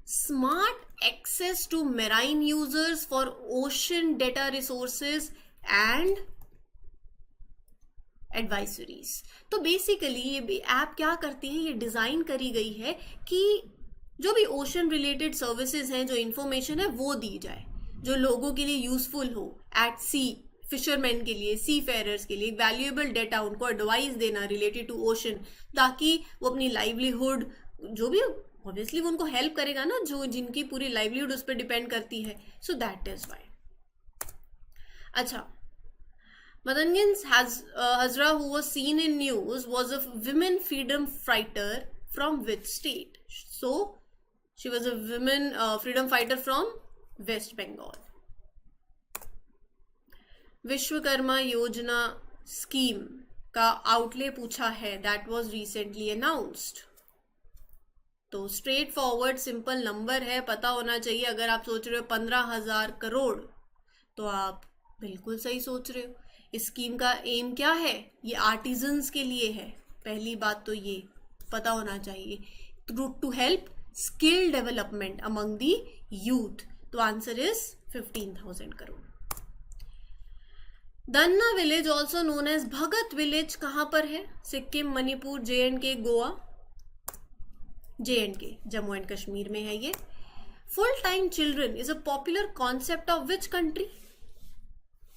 Smart access to marine users for ocean data resources and advisories. तो बेसिकली ये ऐप क्या करती है, ये डिजाइन करी गई है कि जो भी ओशन रिलेटेड सर्विसेज हैं, जो इंफॉर्मेशन है वो दी जाए जो लोगों के लिए यूजफुल हो एट सी, फिशरमैन के लिए, सी फेयरर्स के लिए वैल्यूएबल डेटा, उनको एडवाइस देना रिलेटेड टू ओशन, ताकि वो अपनी लाइवलीहुड, जो भी ऑब्वियसली वो उनको हेल्प करेगा ना, जो जिनकी पूरी लाइवलीहुड उस पर डिपेंड करती है। So that is why. अच्छा, Madangan's Hazra, who was seen in news, was a women freedom fighter from which state? So, she was a women freedom fighter from West Bengal. Vishwakarma योजना scheme का outlay पूछा है, that was recently announced. तो straight forward simple number है, पता होना चाहिए। अगर आप सोच रहे हो 15,000 करोड़ तो आप बिल्कुल सही सोच रहे हो। इस स्कीम का एम क्या है? ये आर्टिजन्स के लिए है, पहली बात तो ये पता होना चाहिए, to help skill development among the youth. तो answer is 15,000 crore. Danna village also known as Bhagat village कहां पर है? Sikkim, Manipur, JNK, Goa. JNK, Jammu and Kashmir में है ये। Full time children is a popular concept of which country?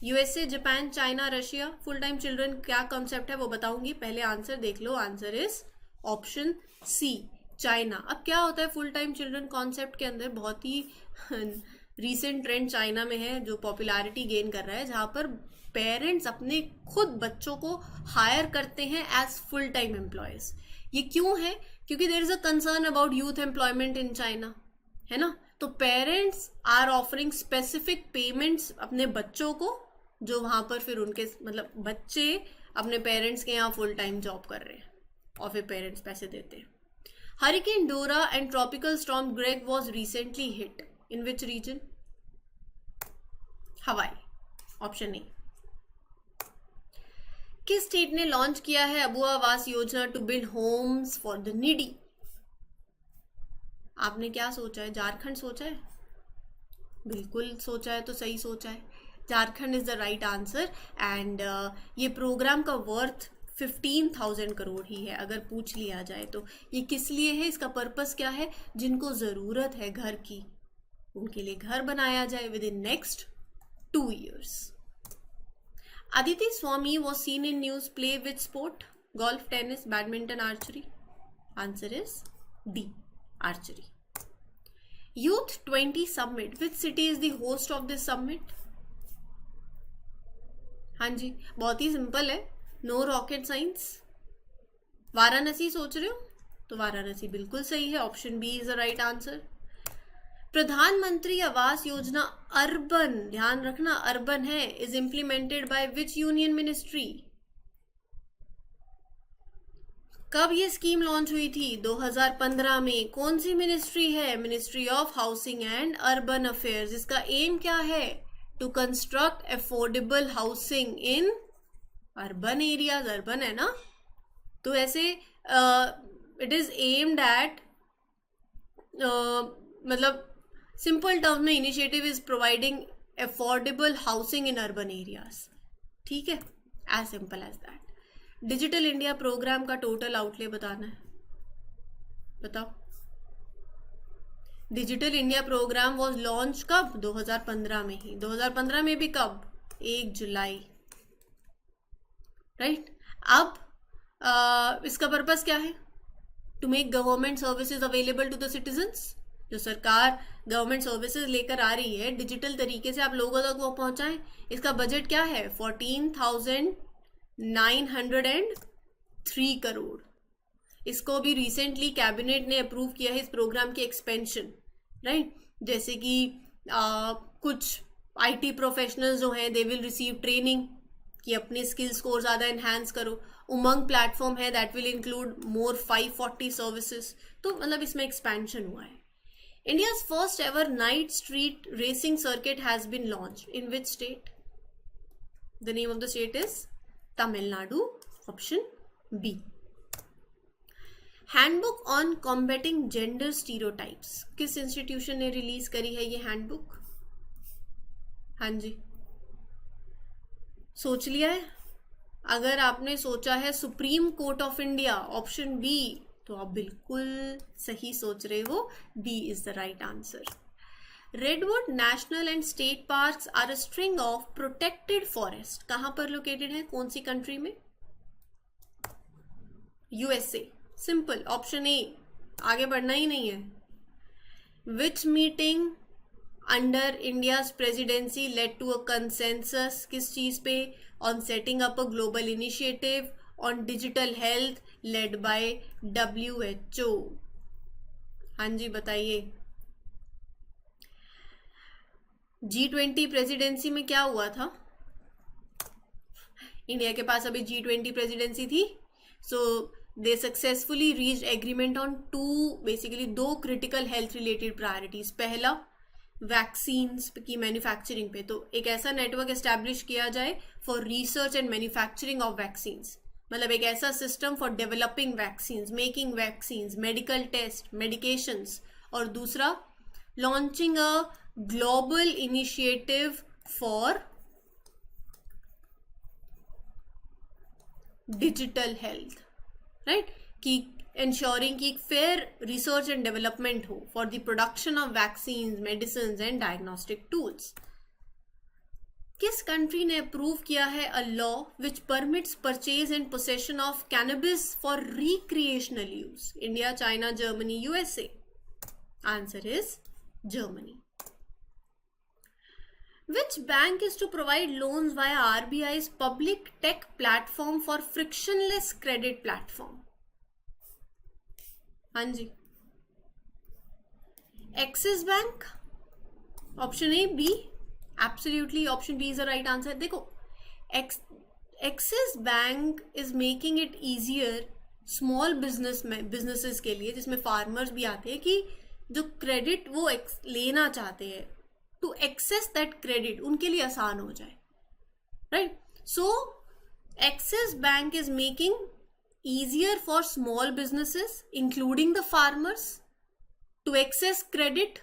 USA, Japan, China, Russia. Full time children क्या concept है वो बताऊंगी, पहले आंसर देख लो। Answer is option C, China. अब क्या होता है फुल टाइम चिल्ड्रन कॉन्सेप्ट के अंदर? बहुत ही रीसेंट ट्रेंड चाइना में है जो पॉपुलैरिटी गेन कर रहा है, जहां पर पेरेंट्स अपने खुद बच्चों को हायर करते हैं एज फुल टाइम एम्प्लॉयज। ये क्यों है? क्योंकि there is a concern about youth employment in China, है ना। तो parents are offering specific payments अपने बच्चों को, जो वहां पर फिर उनके मतलब बच्चे अपने पेरेंट्स के यहाँ फुल टाइम जॉब कर रहे हैं और फिर पेरेंट्स पैसे देते हैं। Hurricane Dora and tropical storm Greg was recently hit in which region? Hawaii, option A. किस स्टेट ने लॉन्च किया है Abua Awas Yojana to build homes for the needy? आपने क्या सोचा है? झारखंड सोचा है? बिल्कुल सोचा है तो सही सोचा है, Jharkhand is the right answer. And ये प्रोग्राम का वर्थ 15,000 करोड़ ही है अगर पूछ लिया जाए तो। ये किस लिए है, इसका पर्पस क्या है? जिनको ज़रूरत है घर की, उनके लिए घर बनाया जाए with in next 2 years। Aditi Swami was seen in news play which sport? Golf, tennis, badminton, archery? Answer is D, archery. Youth 20 Summit, which city is the host of this summit? हाँ जी, बहुत ही simple है, no rocket science. Varanasi सोच रहे हो तो वाराणसी बिल्कुल सही है, option B is the right answer. Pradhan Mantri Awas Yojana urban, ध्यान रखना अर्बन है, is implemented by which union ministry? कब ये स्कीम लॉन्च हुई थी? 2015 में। कौन सी मिनिस्ट्री है? Ministry of housing and urban affairs. इसका एम क्या है? To construct affordable housing in urban areas. Urban है ना, तो ऐसे इट इज एम्ड एट, मतलब सिंपल टर्म में initiative is providing affordable housing in urban areas. ठीक है, as simple as that. Digital India programme का टोटल आउटले बताना है, बताओ। Digital India programme was launch कब? 2015 में ही। 2015 में भी कब? 1 जुलाई, राइट। अब इसका पर्पस क्या है? To make government services available to the citizens. जो सरकार गवर्नमेंट सर्विसेज लेकर आ रही है, डिजिटल तरीके से आप लोगों तक वो पहुंचाएं। इसका बजट क्या है? 14,903 करोड़। इसको भी रिसेंटली कैबिनेट ने अप्रूव किया है, इस प्रोग्राम की एक्सपेंशन, राइट। जैसे कि कुछ IT प्रोफेशनल्स जो हैं, दे विल रिसीव ट्रेनिंग कि अपने स्किल्स को और ज़्यादा एनहांस करो। उमंग प्लेटफॉर्म है, that will include more 540 services. तो मतलब इसमें एक्सपेंशन हुआ है। India's first ever night street racing circuit has been launched. In which state? The name of the state is Tamil Nadu. Option B. Handbook on combating gender stereotypes किस institution ने release करी है ये handbook? हाँ जी, सोच लिया है? अगर आपने सोचा है supreme court of India option B, तो आप बिल्कुल सही सोच रहे हो, B is the right answer. Redwood national and state parks are a string of protected forest, कहां पर लोकेटेड है, कौन सी कंट्री में? यूएसए। सिंपल, ऑप्शन ए, आगे बढ़ना ही नहीं है। Which meeting under India's presidency led to a consensus, किस चीज पे? On setting up a global initiative on digital health led by WHO। हाँ जी बताइए। G20 प्रेसिडेंसी में क्या हुआ था? इंडिया के पास अभी G20 प्रेसिडेंसी थी, so they successfully reached agreement on basically दो क्रिटिकल हेल्थ रिलेटेड प्रायोरिटीज। पहला वैक्सीन्स की मैन्युफैक्चरिंग पे, तो एक ऐसा नेटवर्क एस्टैब्लिश किया जाए for research and manufacturing of vaccines, मतलब एक ऐसा system for developing vaccines, making vaccines, medical test, medications. और दूसरा launching a global initiative for digital health, right, कि ensuring कि फेयर रिसर्च एंड डेवलपमेंट हो for the production of vaccines, medicine and diagnostic tools. किस country ने approve किया है a law which permits purchase and possession of cannabis for recreational use? India, China, Germany, USA. Answer is Germany. Which bank is to provide loans via RBI's public tech platform for frictionless credit platform? हाँ जी, Axis bank, option A, B, absolutely option B is the right answer. देखो, Axis bank is making it easier small businesses के लिए, जिसमें farmers भी आते हैं, कि जो क्रेडिट वो लेना चाहते हैं, टू एक्सेस दैट क्रेडिट उनके लिए आसान हो जाए, right? So axis bank is making easier for small businesses including the farmers to access credit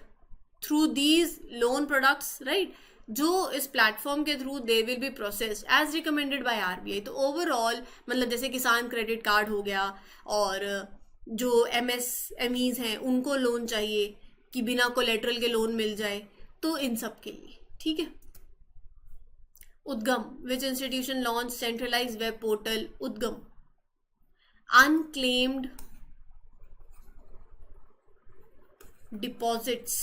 through these loan products, right, जो इस प्लेटफॉर्म के through they will be processed as recommended by RBI. तो overall मतलब जैसे किसान credit card हो गया, और जो MSMEs हैं उनको लोन चाहिए कि बिना कोलेटरल के लोन मिल जाए, तो इन सब के लिए, ठीक है। UDGAM, which institution launch centralize web portal UDGAM? unclaimed deposits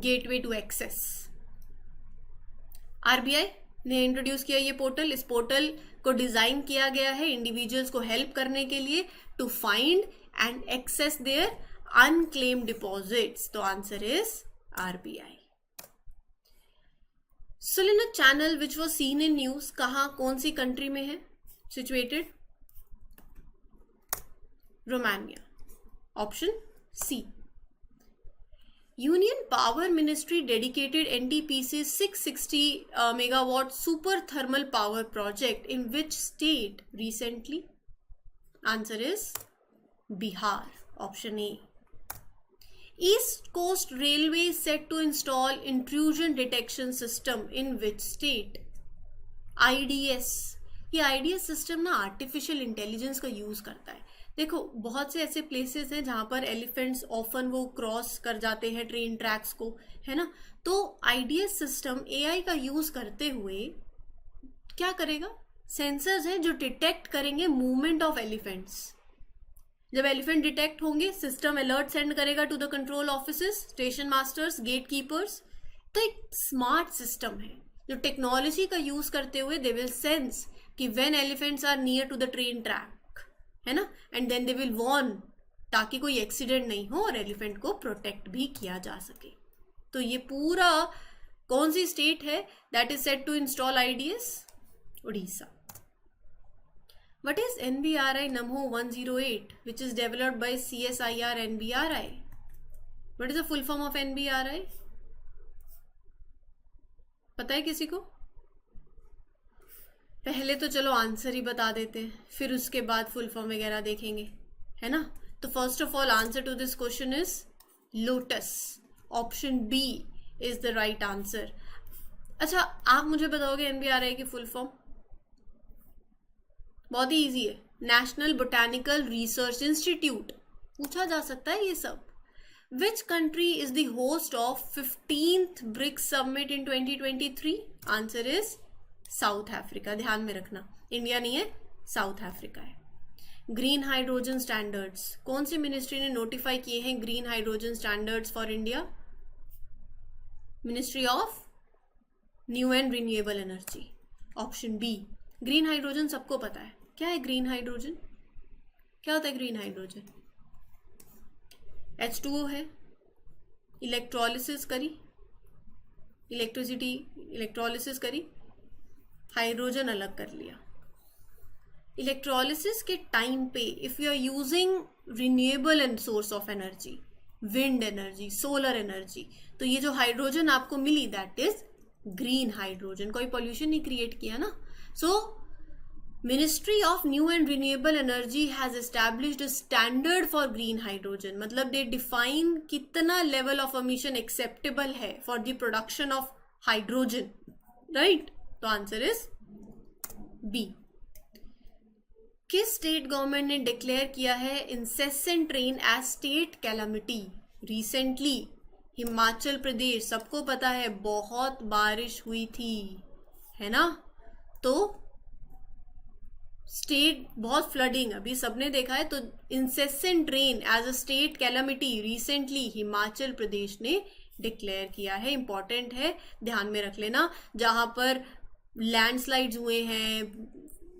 gateway to access। RBI ने इंट्रोड्यूस किया ये पोर्टल। इस पोर्टल को डिजाइन किया गया है इंडिविजुअल्स को हेल्प करने के लिए to find and access their unclaimed deposits. तो answer is RBI. Sulina channel which was seen in news, कहाँ, कौन सी कंट्री में है situated? Romania, option C। Union Power Ministry dedicated NTPC's 660 megawatt super thermal power project in which state recently? Answer is Bihar, option A। East Coast Railway is set to install intrusion detection system in which state? IDS। ये IDS system ना artificial intelligence का use करता है। देखो, बहुत से ऐसे places हैं जहां पर एलिफेंट्स ऑफन वो क्रॉस कर जाते हैं ट्रेन ट्रैक्स को, है ना, तो IDS सिस्टम AI का यूज करते हुए क्या करेगा, सेंसर्स हैं जो डिटेक्ट करेंगे मूवमेंट ऑफ एलिफेंट्स। जब एलिफेंट डिटेक्ट होंगे, सिस्टम अलर्ट सेंड करेगा to the control officers, station masters, gate keepers. तो एक स्मार्ट सिस्टम है जो टेक्नोलॉजी का यूज करते हुए दे विल सेंस कि when elephants are near to the train track, है ना, and then they will warn, ताकि कोई एक्सीडेंट नहीं हो और एलिफेंट को प्रोटेक्ट भी किया जा सके। तो ये पूरा कौन सी स्टेट है that is set to install IDS? Odisha. What is NBRI Namo 108 which is developed by CSIR NBRI? What is the full form of NBRI? पता है किसी को? पहले तो चलो आंसर ही बता देते हैं, फिर उसके बाद फुल फॉर्म वगैरह देखेंगे, है ना। तो first of all answer to this question is lotus. Option B is the right answer. अच्छा, आप मुझे बताओगे एनबीआरआई की फुल फॉर्म? बहुत ही इजी है, नेशनल बोटैनिकल रिसर्च इंस्टीट्यूट। पूछा जा सकता है ये सब। Which country is the host of 15th BRICS summit in 2023? Answer is South Africa. ध्यान में रखना, इंडिया नहीं है, साउथ अफ्रीका है। ग्रीन हाइड्रोजन स्टैंडर्ड्स, कौन सी मिनिस्ट्री ने नोटिफाई किए हैं green hydrogen standards for India? Ministry of new and renewable energy. Option B. Green hydrogen सबको पता है, क्या है ग्रीन हाइड्रोजन? क्या होता है ग्रीन हाइड्रोजन? H2O है, इलेक्ट्रोलिसिस करी, इलेक्ट्रोलिसिस करी, हाइड्रोजन अलग कर लिया। इलेक्ट्रोलिसिस के टाइम पे if you are using renewable and source of energy, wind energy, solar energy, तो ये जो हाइड्रोजन आपको मिली दैट इज ग्रीन हाइड्रोजन। कोई पॉल्यूशन नहीं क्रिएट किया ना। So ministry of new and renewable energy has established a standard for green hydrogen. मतलब दे डिफाइन कितना लेवल ऑफ एमिशन एक्सेप्टेबल है for the production of hydrogen, right? तो answer is B. किस स्टेट गवर्नमेंट ने declare किया है incessant rain as state calamity? Recently Himachal Pradesh, सबको पता है बहुत बारिश हुई थी, है ना। तो स्टेट बहुत फ्लडिंग अभी सबने देखा है, तो incessant rain as a state calamity recently Himachal Pradesh ने डिक्लेयर किया है। इंपॉर्टेंट है, ध्यान में रख लेना। जहां पर लैंडस्लाइड्स हुए हैं,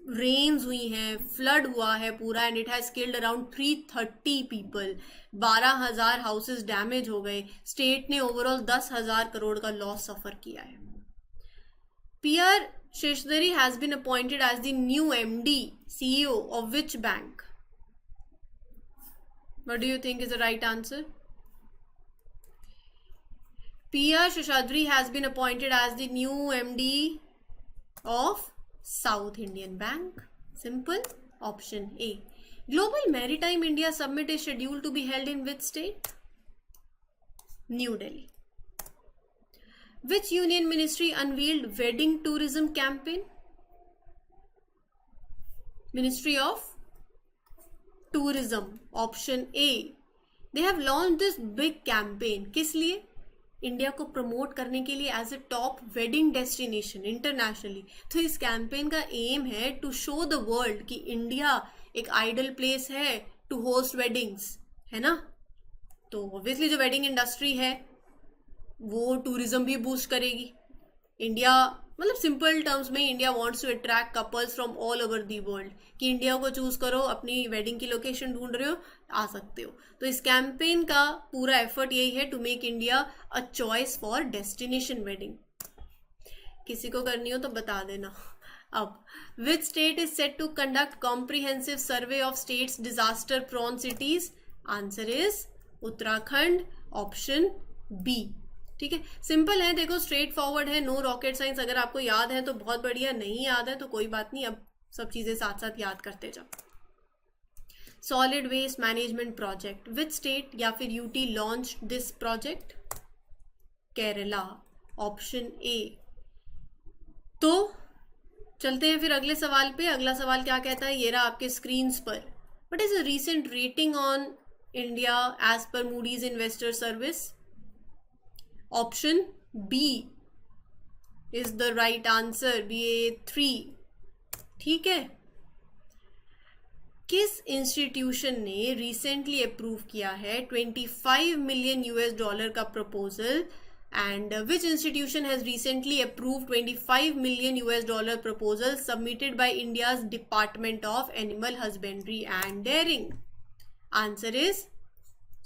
रेन्स हुई हैं, फ्लड हुआ है पूरा, and it has killed around 330 people, 12,000 houses damage हो गए। स्टेट ने ओवरऑल 10,000 करोड़ का लॉस सफर किया है। PR Seshadri has been appointed as the new MD CEO of which bank? What do you think is the right answer? PR Seshadri has been appointed as the new MD of South Indian Bank. Simple. Option A. Global Maritime India Summit is scheduled to be held in which state? New Delhi. Which union ministry unveiled wedding tourism campaign? Ministry of Tourism. Option A. They have launched this big campaign. किस लिए? India को promote करने के लिए as a top wedding destination internationally. तो इस campaign का aim है टू शो द वर्ल्ड कि इंडिया एक आइडल प्लेस है टू होस्ट वेडिंग्स, है ना। तो ऑब्वियसली जो वेडिंग इंडस्ट्री है वो टूरिज्म भी बूस्ट करेगी। इंडिया, मतलब सिंपल टर्म्स में India wants to attract couples from all over the world, कि इंडिया को चूज करो, अपनी वेडिंग की लोकेशन ढूंढ रहे हो, आ सकते हो। तो इस कैंपेन का पूरा एफर्ट यही है to make India a choice for destination wedding. किसी को करनी हो तो बता देना। अब which state is set to conduct comprehensive survey of states disaster prone cities? Answer is Uttarakhand. Option B. ठीक है, सिंपल है, देखो स्ट्रेट फॉरवर्ड है, नो रॉकेट साइंस। अगर आपको याद है तो बहुत बढ़िया, नहीं याद है तो कोई बात नहीं, अब सब चीजें साथ साथ याद करते जाओ। Solid waste management project, which state या फिर UT launch this project? Kerala. Option A. तो चलते हैं फिर अगले सवाल पे। अगला सवाल क्या कहता है, ये रहा आपके स्क्रीन पर। What is a recent rating on India as per Moody's investor service? Option B is the right answer, BA3। ठीक है, किस इंस्टीट्यूशन ने रिसेंटली अप्रूव किया है 25 मिलियन US$ का proposal? And which institution has recently approve 25 million US$ proposal submitted by India's department of animal husbandry and dairying? Answer is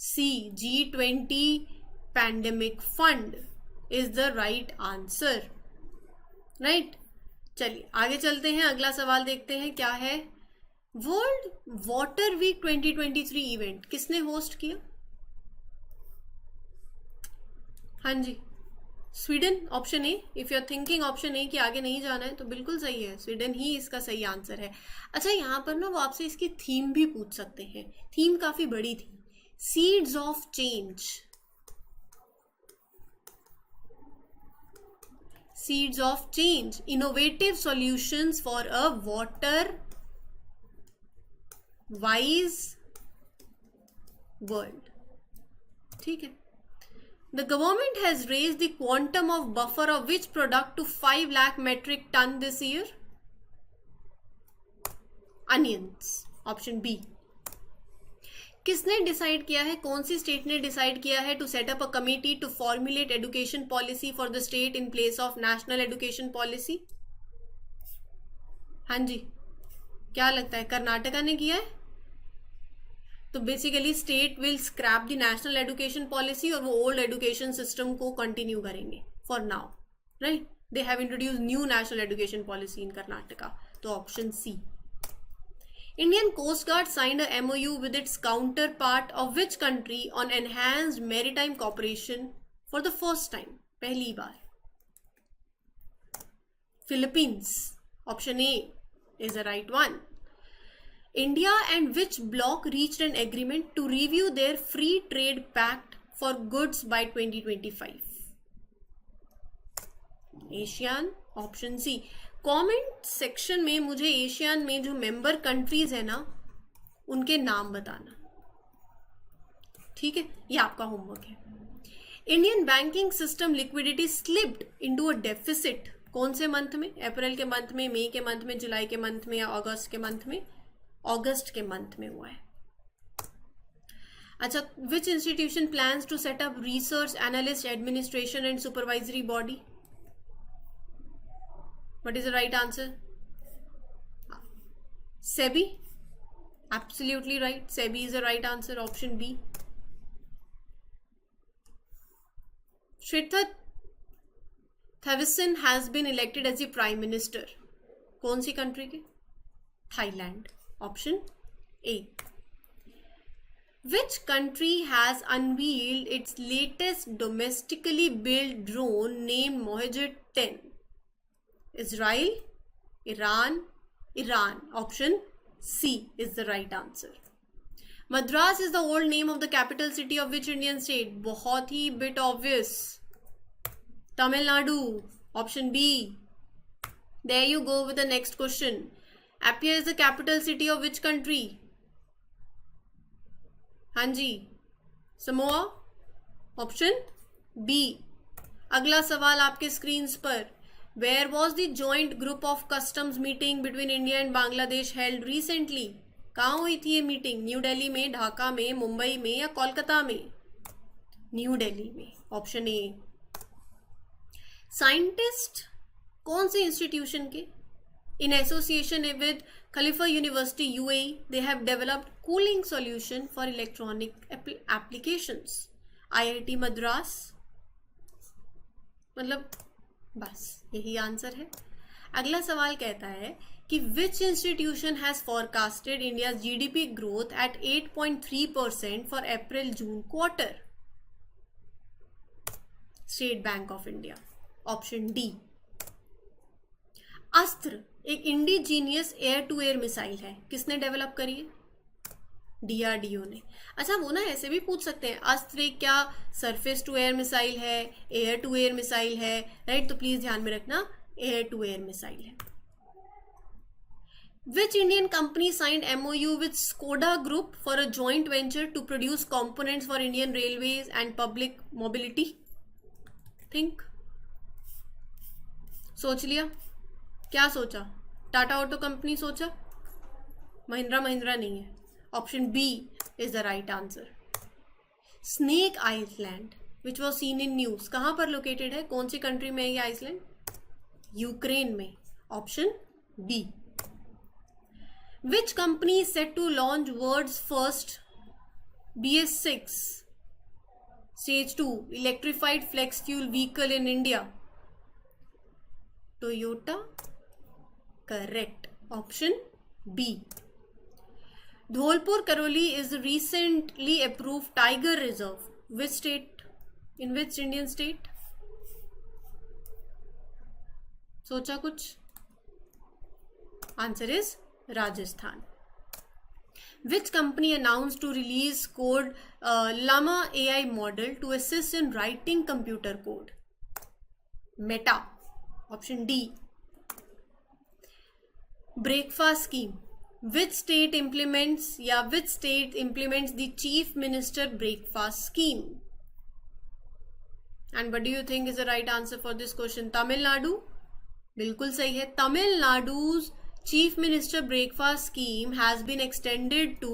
C, G20 pandemic fund is the right answer, right. चलिए आगे चलते हैं, अगला सवाल देखते हैं क्या है। वर्ल्ड वाटर वीक 2023 इवेंट किसने होस्ट किया? हाँ जी, Sweden option A. If you are thinking option A कि आगे नहीं जाना है तो बिल्कुल सही है, स्वीडन ही इसका सही आंसर है। अच्छा, यहाँ पर ना वो आपसे इसकी थीम भी पूछ सकते हैं, थीम काफी बड़ी थी, seeds of change. Seeds of change, innovative solutions for a water wise world। ठीक है। The government has raised the quantum of buffer of which product to 5 lakh metric ton this year? Onions, option B। किसने decide किया है, कौन सी state ने decide किया है to set up a committee to formulate education policy for the state in place of national education policy? हाँ जी, क्या लगता है, कर्नाटका ने किया है? तो basically state will scrap the national education policy और वो ओल्ड एजुकेशन सिस्टम को कंटिन्यू करेंगे for now, right. They have introduce new national education policy in Karnataka, तो option C. Indian Coast Guard signed a MOU with its counterpart of which country on enhanced maritime cooperation for the first time? पहली बार। Philippines, option A is the right one. India and which bloc reached an agreement to review their free trade pact for goods by 2025? ASEAN, option C। Comment section में मुझे Asian में जो member countries है ना उनके नाम बताना, ठीक है, ये आपका होमवर्क है। Indian banking system liquidity slipped into a deficit, कौन से मंथ में? अप्रैल के मंथ में, मई के मंथ में, जुलाई के मंथ में या अगस्त के मंथ में? अगस्त के मंथ में हुआ है। अच्छा, which institution plans to set up research analyst administration and supervisory body? What is the right answer? SEBI, absolutely right. SEBI is the right answer, option B. Shrithar Thavisin has been elected as the prime minister. कौन सी country के? Thailand, option A. Which country has unveiled its latest domestically built drone named Mohajet 10? Israel, Iran, option C is the right answer. Madras is the old name of the capital city of which Indian state? बहुत ही bit obvious, Tamil Nadu, option B. There you go with the next question. Apia is the capital city of which country? हाँ जी, Samoa, option B। अगला सवाल आपके screen पर, Where was the joint group of customs meeting between India and Bangladesh held recently? कहाँ हुई थी ये meeting? New Delhi में, ढाका में, मुंबई में या कोलकाता में? न्यू दिल्ली में, ऑप्शन ए। साइंटिस्ट कौन से इंस्टीट्यूशन के? In association with Khalifa university UAE they have developed cooling solution for electronic applications. IIT Madras, मतलब बस यही आंसर है। अगला सवाल कहता है कि which institution has forecasted India GDP growth at 8.3% for April June quarter? State bank of India, option D. Astra एक indigenous air to air missile है, किसने डेवलप करी है? डीआरडीओ ने। अच्छा, वो ना ऐसे भी पूछ सकते हैं, अस्त्र क्या सरफेस टू एयर मिसाइल है, एयर टू एयर मिसाइल है, राइट? तो प्लीज ध्यान में रखना, एयर टू एयर मिसाइल है। Which Indian company signed MOU with Skoda Group for a joint venture to produce components for Indian railways and public mobility? Think. सोच लिया? क्या सोचा? टाटा ऑटो कंपनी सोचा? महिंद्रा नहीं है, option B is the right answer. Snake island which was seen in news, कहां पर located है? कौन सी कंट्री में है ये आइसलैंड? यूक्रेन में, option B. Which company is set to launch world's first BS6 Stage 2 electrified flex fuel vehicle in India? Toyota, correct, option B. Dholpur Karoli is recently approved tiger reserve. Which state? In which Indian state? सोचा कुछ? Answer is Rajasthan. Which company announced to release code Llama AI model to assist in writing computer code? Meta. Option D. Breakfast scheme. Which state implements the Chief Minister breakfast scheme? And what do you think is the right answer for this question? Tamil Nadu. बिल्कुल सही है. Tamil Nadu's Chief Minister breakfast scheme has been extended to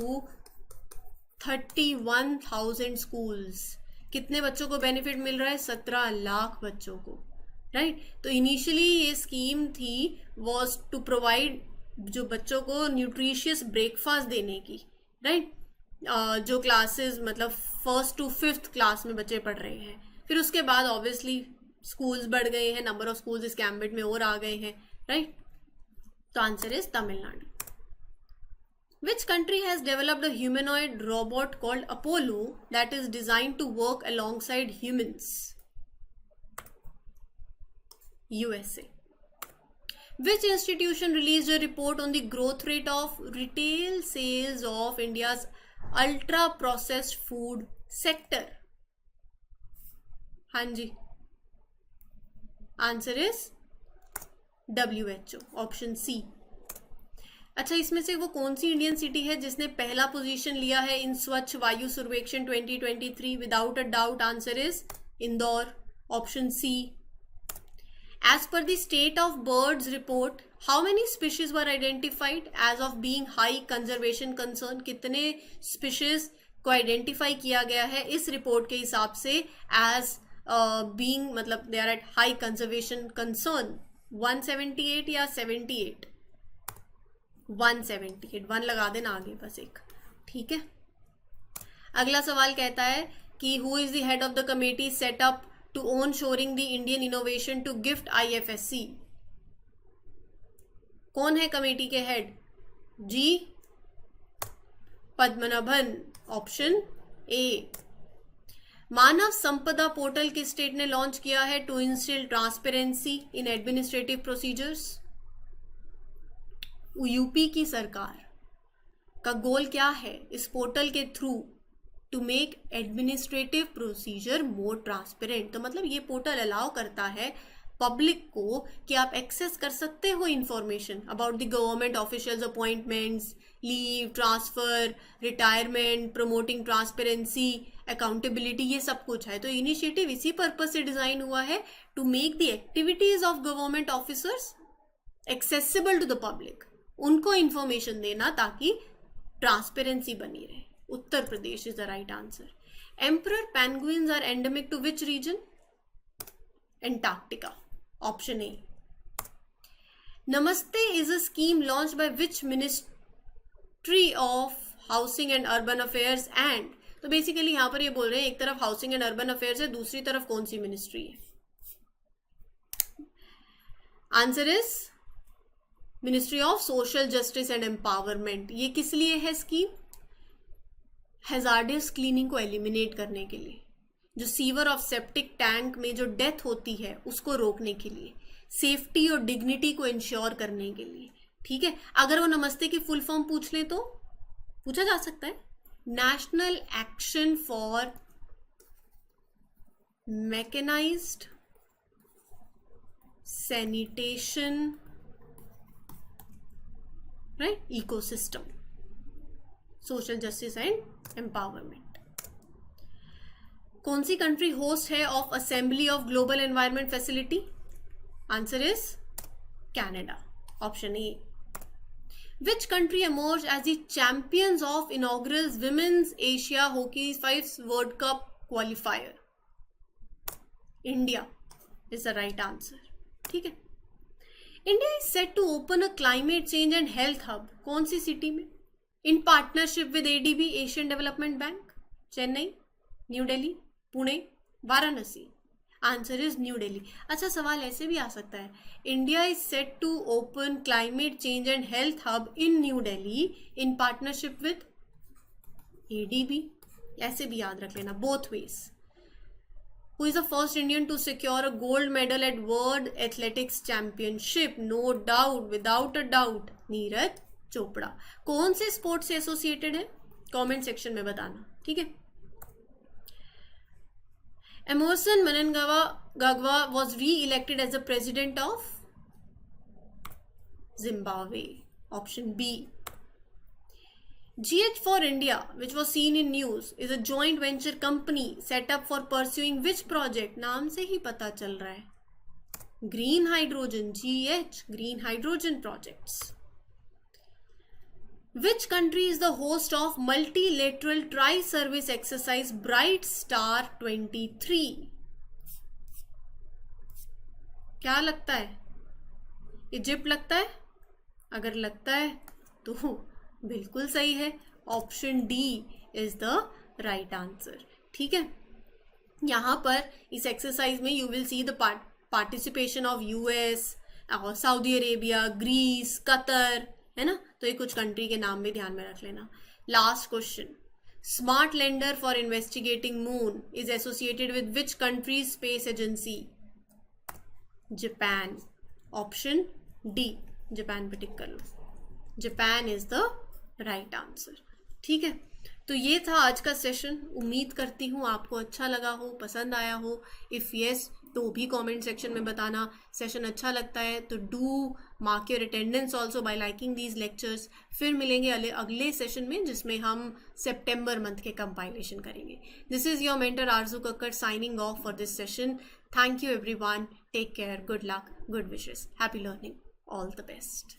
31,000 schools. कितने बच्चों को benefit मिल रहा है? 17 लाख बच्चों को, राइट? तो इनिशियली ये स्कीम थी वॉज टू प्रोवाइड जो बच्चों को न्यूट्रिशियस ब्रेकफास्ट देने की, राइट? जो क्लासेस मतलब 1st to 5th क्लास में बच्चे पढ़ रहे हैं. फिर उसके बाद ऑब्वियसली स्कूल्स बढ़ गए हैं, नंबर ऑफ स्कूल्स इस गैम्बिट में और आ गए हैं, राइट? तो answer is Tamil Nadu. Which country has developed a humanoid robot called Apollo that is designed to work alongside humans? USA. Which institution released a report on the growth rate of retail sales of India's ultra processed food sector? हाँ जी, answer is WHO. Option C. अच्छा, इसमें से वो कौन सी Indian city है जिसने पहला पोजीशन लिया है इन स्वच्छ Vayu Sarvekshan 2023? Without a doubt answer is Indore. Option C. As पर the state of birds report, how many species were identified as of being high conservation concern? कितने स्पीशीज को आइडेंटिफाई किया गया है इस रिपोर्ट के हिसाब से एज बीइंग मतलब they are at high conservation concern? 178 या 78? 178. 1 लगा देना आगे बस एक, ठीक है. अगला सवाल कहता है कि who is the head of the committee set up to onshoring the Indian innovation to gift IFSC? कौन है कमेटी के head? G Padmanabhan. Option A. Manav Sampada portal किस स्टेट ने लॉन्च किया है to instil transparency in administrative procedures? UP की सरकार का गोल क्या है इस पोर्टल के through? To make administrative procedure more transparent. तो मतलब ये पोर्टल अलाउ करता है पब्लिक को कि आप एक्सेस कर सकते हो information about the government officials appointments, leave, transfer, retirement, promoting transparency, accountability, ये सब कुछ है. तो इनिशिएटिव इसी पर्पज से डिजाइन हुआ है to make the activities of government officers accessible to the public. उनको इंफॉर्मेशन देना ताकि ट्रांसपेरेंसी बनी रहे. Uttar Pradesh is the right answer. Emperor penguins are endemic to which region? Antarctica. Option A. Namaste is a scheme launch by which ministry of housing and urban affairs and? तो basically यहां पर ये बोल रहे हैं एक तरफ हाउसिंग एंड अर्बन अफेयर्स है, दूसरी तरफ कौन सी मिनिस्ट्री है? Answer is ministry of social justice and empowerment. ये किस लिए है स्कीम? हैजार्डियस क्लीनिंग को एलिमिनेट करने के लिए, जो सीवर ऑफ सेप्टिक टैंक में जो डेथ होती है उसको रोकने के लिए, सेफ्टी और डिग्निटी को इंश्योर करने के लिए, ठीक है. अगर वो नमस्ते की फुल फॉर्म पूछ ले तो पूछा जा सकता है. National action for mechanized sanitation, right, ecosystem, social justice and empowerment. कौन सी कंट्री होस्ट है of assembly of global environment facility? Answer is Canada. Option A. Which country emerged as the champions of inaugural Women's Asia Hockey 5 World Cup qualifier? India is the right answer. ठीक है. India is set to open a climate change and health hub. कौन सी city में? In partnership with ADB, Asian Development Bank. Chennai, new Delhi, Pune, Varanasi. Answer is new Delhi. अच्छा, सवाल ऐसे भी आ सकता है, India is set to open climate change and health hub in new Delhi in partnership with ADB. ऐसे भी याद रख लेना, both ways. Who is the first Indian to secure a gold medal at World Athletics Championship? No doubt, without a doubt, Neeraj Chopra. कौन से sport से associated है? Comment section में बताना, ठीक है. Emerson Mnangagwa was re-elected as the president of Zimbabwe. Option B. GH4 India, which was seen in news, is a joint venture company set up for pursuing which project? नाम से ही पता चल रहा है. Green hydrogen, GH, green hydrogen projects. Which country is the host of multilateral tri-service exercise Bright Star 23? क्या लगता है? Egypt लगता है? अगर लगता है तो बिल्कुल सही है. Option D is the right answer. ठीक है. यहाँ पर इस एक्सरसाइज में you will see the participation of US, Saudi Arabia, Greece, Qatar, है ना. तो ये कुछ कंट्री के नाम भी ध्यान में रख लेना. Last question. Smart lander for investigating moon is associated with which country space agency? Japan. Option D, Japan पे टिक कर लो. Japan is the right answer. ठीक है. तो ये था आज का सेशन. उम्मीद करती हूँ आपको अच्छा लगा हो, पसंद आया हो. इफ़ यस तो भी कमेंट सेक्शन में बताना. सेशन अच्छा लगता है तो do mark your attendance also by liking these lectures. फिर मिलेंगे अगले सेशन में जिसमें हम सितंबर मंथ के कंपाइलेशन करेंगे. This is your mentor Arzoo Kakkar signing off for this session. Thank you everyone. Take care. Good luck. Good wishes. Happy learning. All the best.